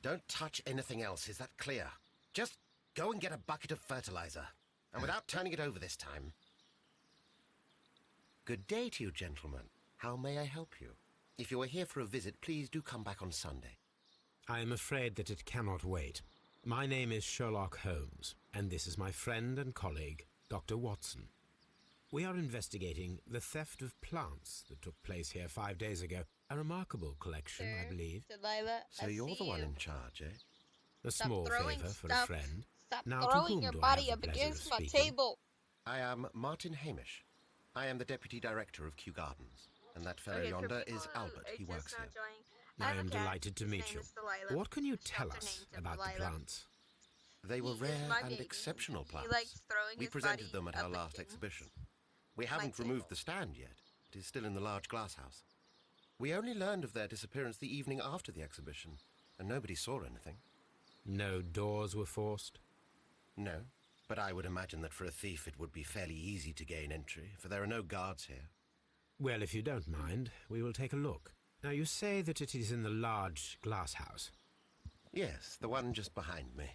Don't touch anything else, is that clear? Just go and get a bucket of fertilizer. And without turning it over this time. Good day to you, gentlemen. How may I help you? If you are here for a visit, please do come back on Sunday. I am afraid that it cannot wait. My name is Sherlock Holmes, and this is my friend and colleague, Dr. Watson. We are investigating the theft of plants that took place here 5 days ago. A remarkable collection, I believe. Delilah, So I you're see the one you. in charge, eh? A Stop small throwing favor for a stuff. friend. Stop Now, to throwing whom your do I body have up the pleasure against of my speaking? table. I am Martin Hamish. I am the Deputy Director of Kew Gardens. And that fellow Okay, for yonder people is who Albert. are He just works now here. joining, I have a am cat. delighted to His meet name you. is Delilah. What can you tell Shelter us named him about the Delilah. plants? They were He is rare my and baby. exceptional plants. He likes throwing We his presented body them at up our last against exhibition. We my haven't removed table. the stand yet. It is still in the large glass house. We only learned of their disappearance the evening after the exhibition, and nobody saw anything. No doors were forced? No, But I would imagine that for a thief it would be fairly easy to gain entry, for there are no guards here. Well, if you don't mind, we will take a look. Now, you say that it is in the large glass house. Yes, the one just behind me.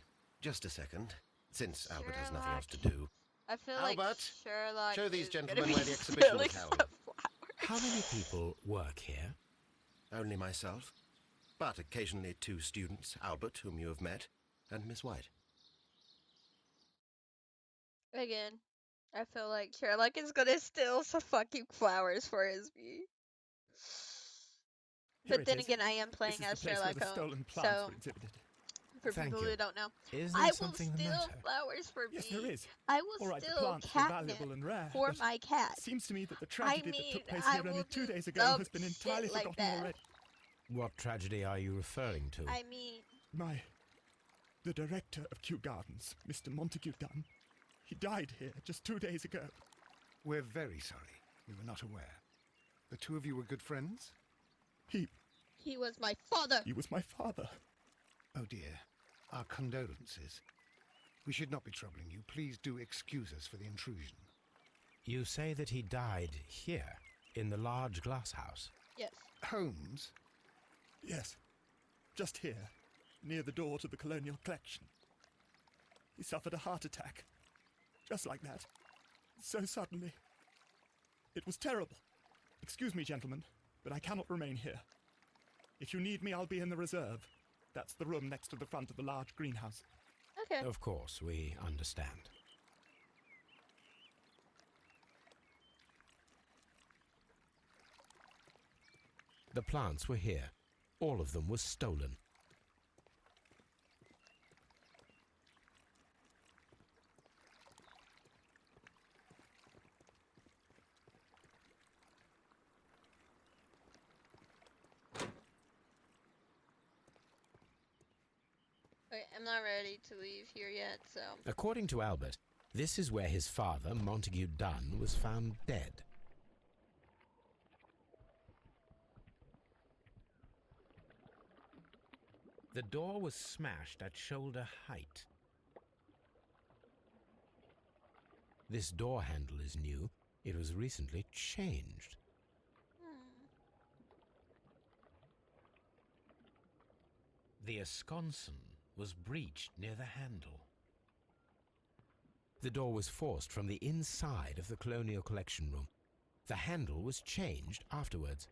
Just a second, since Albert has nothing Sherlock. else to do. I feel Albert, like Sherlock show these is gonna gentlemen be where the exhibition stealing is held. some flowers. How many people work here? Only myself, but occasionally 2 students, Albert, whom you have met, and Miss White. Again, I feel like Sherlock is gonna steal some fucking flowers for his bee. Here But it then is. again, I am This playing is the as place where Sherlock the Holmes, stolen plants so were exhibited. for Thank people you. who don't know, Is there I will something the steal matter? flowers for Yes, bee. there is. I will All right, the steal plants were catnip valuable and rare, for but my cat. It seems to me that the I tragedy that mean, took place I here will only 2 do days ago dumb has been shit entirely like forgotten that. already. What tragedy are you referring to? I mean, The director of Kew Gardens, Mr. Montague Dunn, he died here just 2 days ago. We're very sorry. We were not aware. The 2 of you were good friends? he was my father. He was my father. Oh dear. Our condolences. We should not be troubling you. Please do excuse us for the intrusion. You say that he died here, in the large glass house. Yes. Holmes? Yes, just here, near the door to the Colonial Collection. He suffered a heart attack, just like that, so suddenly. It was terrible. Excuse me, gentlemen, but I cannot remain here. If you need me, I'll be in the reserve. That's the room next to the front of the large greenhouse. Okay. Of course, we understand. The plants were here. All of them were stolen. Wait, I'm not ready to leave here yet, so. According to Albert, this is where his father, Montague Dunn, was found dead. The door was smashed at shoulder height. This door handle is new. It was recently changed. The esconson was breached near the handle. The door was forced from the inside of the Colonial Collection room. The handle was changed afterwards.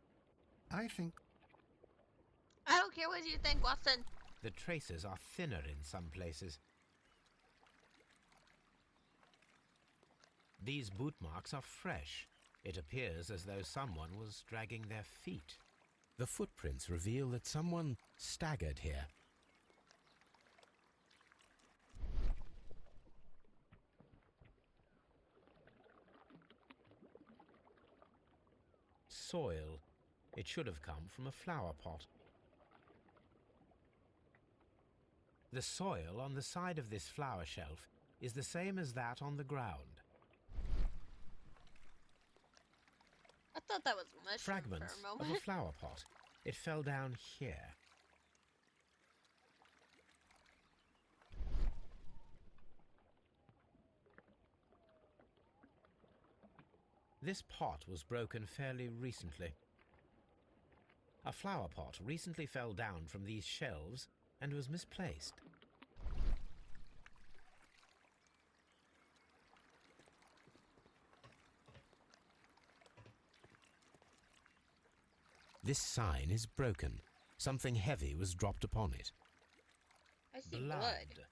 I think... I don't care what you think, Watson. The traces are thinner in some places. These boot marks are fresh. It appears as though someone was dragging their feet. The footprints reveal that someone staggered here. Soil. It should have come from a flower pot. The soil on the side of this flower shelf is the same as that on the ground. I thought that was a mushroom Fragments for a of moment. a flower pot. It fell down here. This pot was broken fairly recently. A flower pot recently fell down from these shelves and was misplaced. This sign is broken. Something heavy was dropped upon it. I see blood.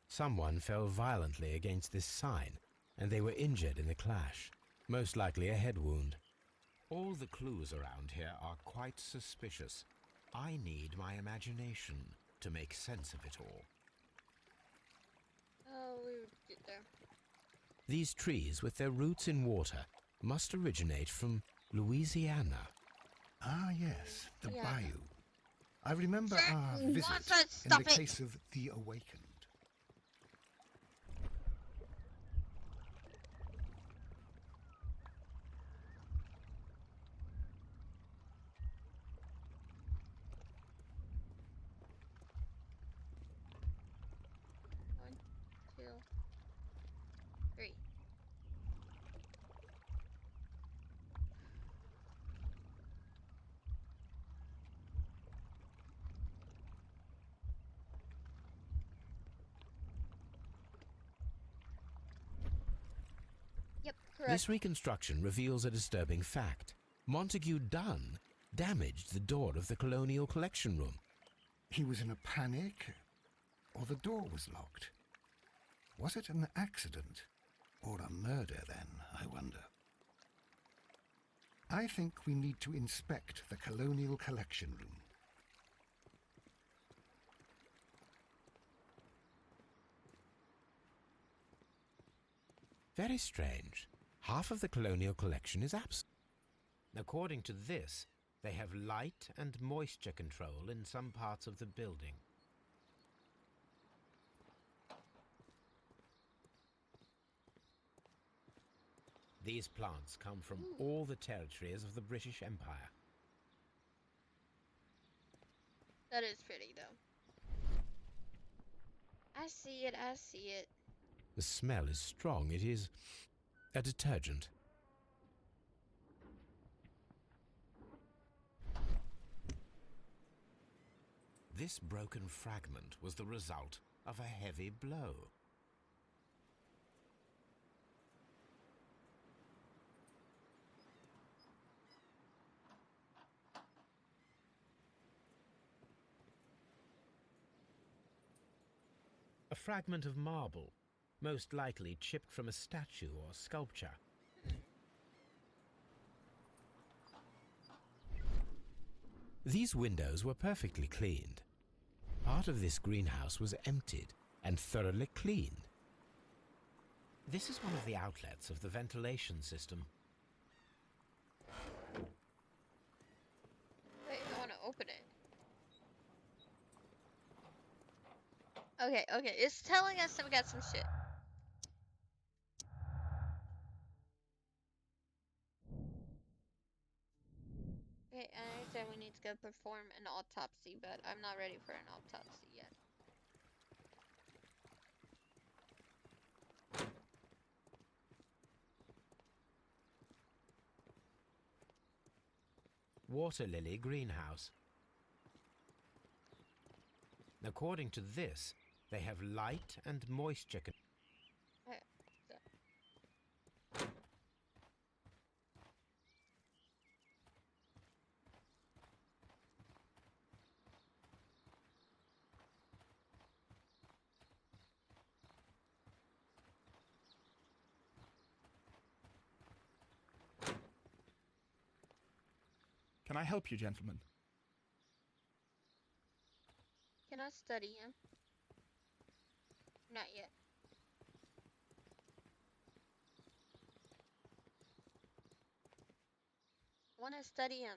Someone fell violently against this sign, and they were injured in the clash. Most likely a head wound. All the clues around here are quite suspicious. I need my imagination to make sense of it all. Oh, we would get there. These trees, with their roots in water, must originate from Louisiana. Ah, yes, the Yeah. bayou. I remember our Watson, visit in stop the it. case of the Awakened. One, two, This reconstruction reveals a disturbing fact. Montague Dunn damaged the door of the Colonial Collection Room. He was in a panic, or the door was locked? Was it an accident, or a murder then, I wonder? I think we need to inspect the Colonial Collection Room. Very strange. Half of the Colonial Collection is absent. According to this, they have light and moisture control in some parts of the building. These plants come from all the territories of the British Empire. That is pretty, though. I see it, I see it. The smell is strong. It is a detergent. This broken fragment was the result of a heavy blow. A fragment of marble, most likely chipped from a statue or sculpture. These windows were perfectly cleaned. Part of this greenhouse was emptied and thoroughly cleaned. This is one of the outlets of the ventilation system. Wait, I want to open it. Okay, it's telling us that we got some shit. Okay, I understand we need to go perform an autopsy, but I'm not ready for an autopsy yet. Water lily greenhouse. According to this, they have light and moisture control. Can I help you, gentlemen? Can I study him? Not yet. Want to study him.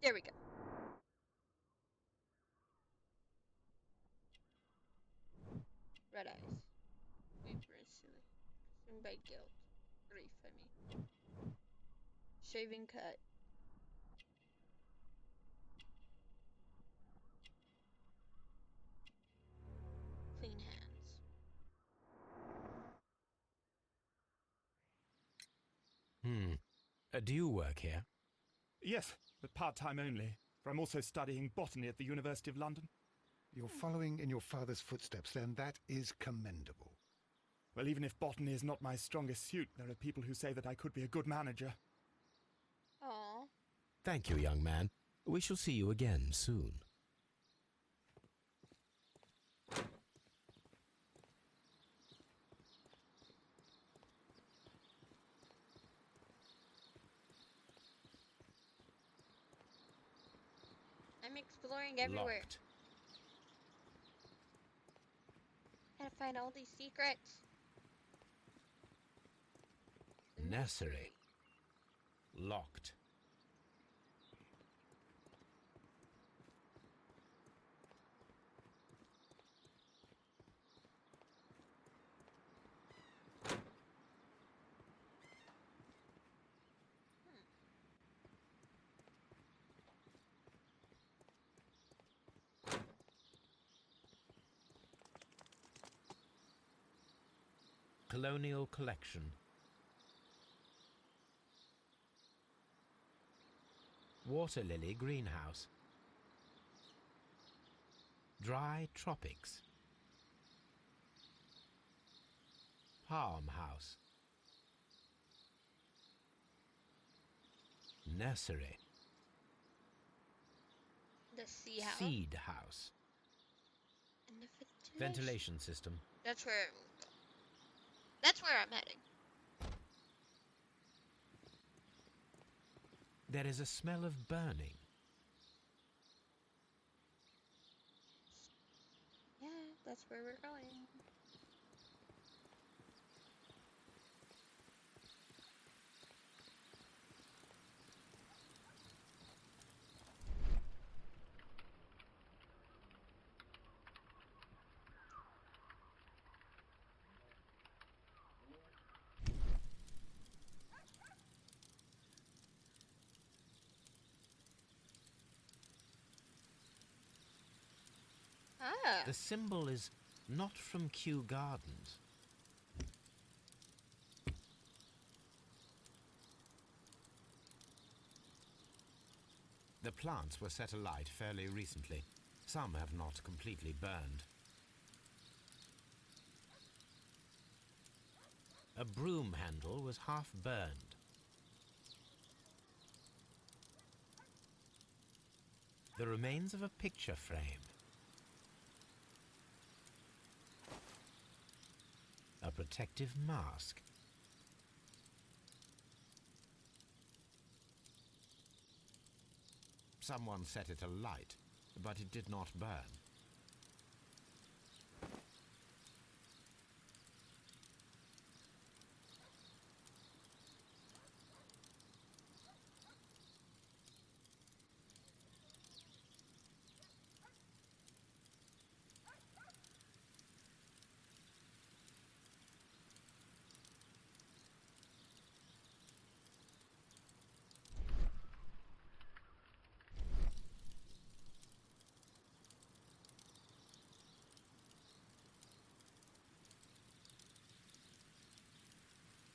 There we go. Red eyes. Weep recently. Consumed by guilt. Grief, I mean. Shaving cut. Clean hands. Do you work here? Yes, but part-time only, for I'm also studying botany at the University of London. You're following in your father's footsteps, then. That is commendable. Well, even if botany is not my strongest suit, there are people who say that I could be a good manager. Aww. Thank you, young man. We shall see you again soon. I'm exploring everywhere. Locked. Gotta find all these secrets. Nursery. Locked. Colonial Collection. Water lily greenhouse. Dry tropics. Palm house. nursery. The sea house. Seed house. And the Ventilation system. That's where. That's where I'm heading. There is a smell of burning. Yeah, that's where we're going. Ah. The symbol is not from Kew Gardens. The plants were set alight fairly recently. Some have not completely burned. A broom handle was half burned. The remains of a picture frame. A protective mask. Someone set it alight, but it did not burn.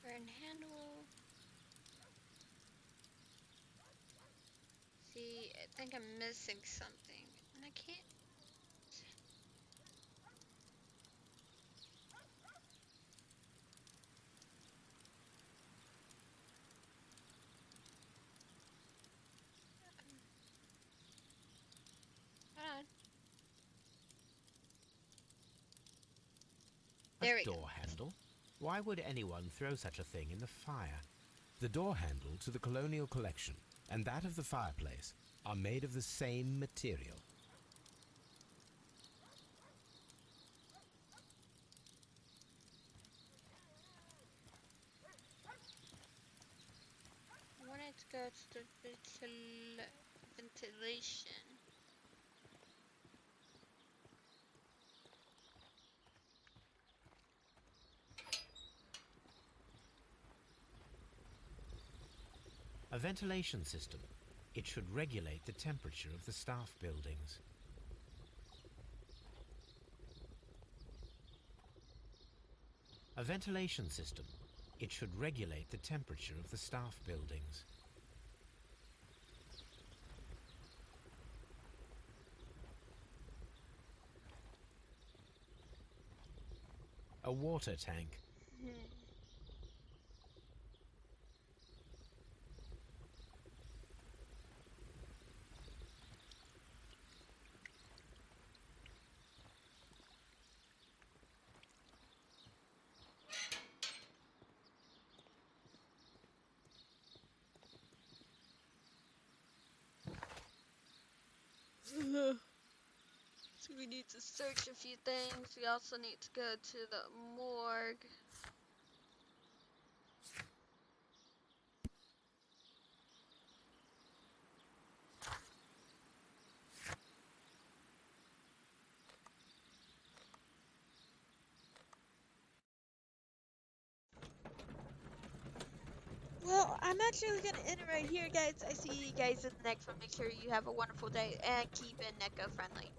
Burn handle. See, I think I'm missing something, and I can't. Hold on. There we go. A door handle? Why would anyone throw such a thing in the fire? The door handle to the Colonial Collection and that of the fireplace are made of the same material. I wanted to go to the ventilation. A ventilation system. It should regulate the temperature of the staff buildings. A ventilation system. It should regulate the temperature of the staff buildings. A water tank. So we need to search a few things. We also need to go to the morgue. Well, I'm actually going to end it right here, guys. I see you guys in the next one. Make sure you have a wonderful day and keep it NECA friendly.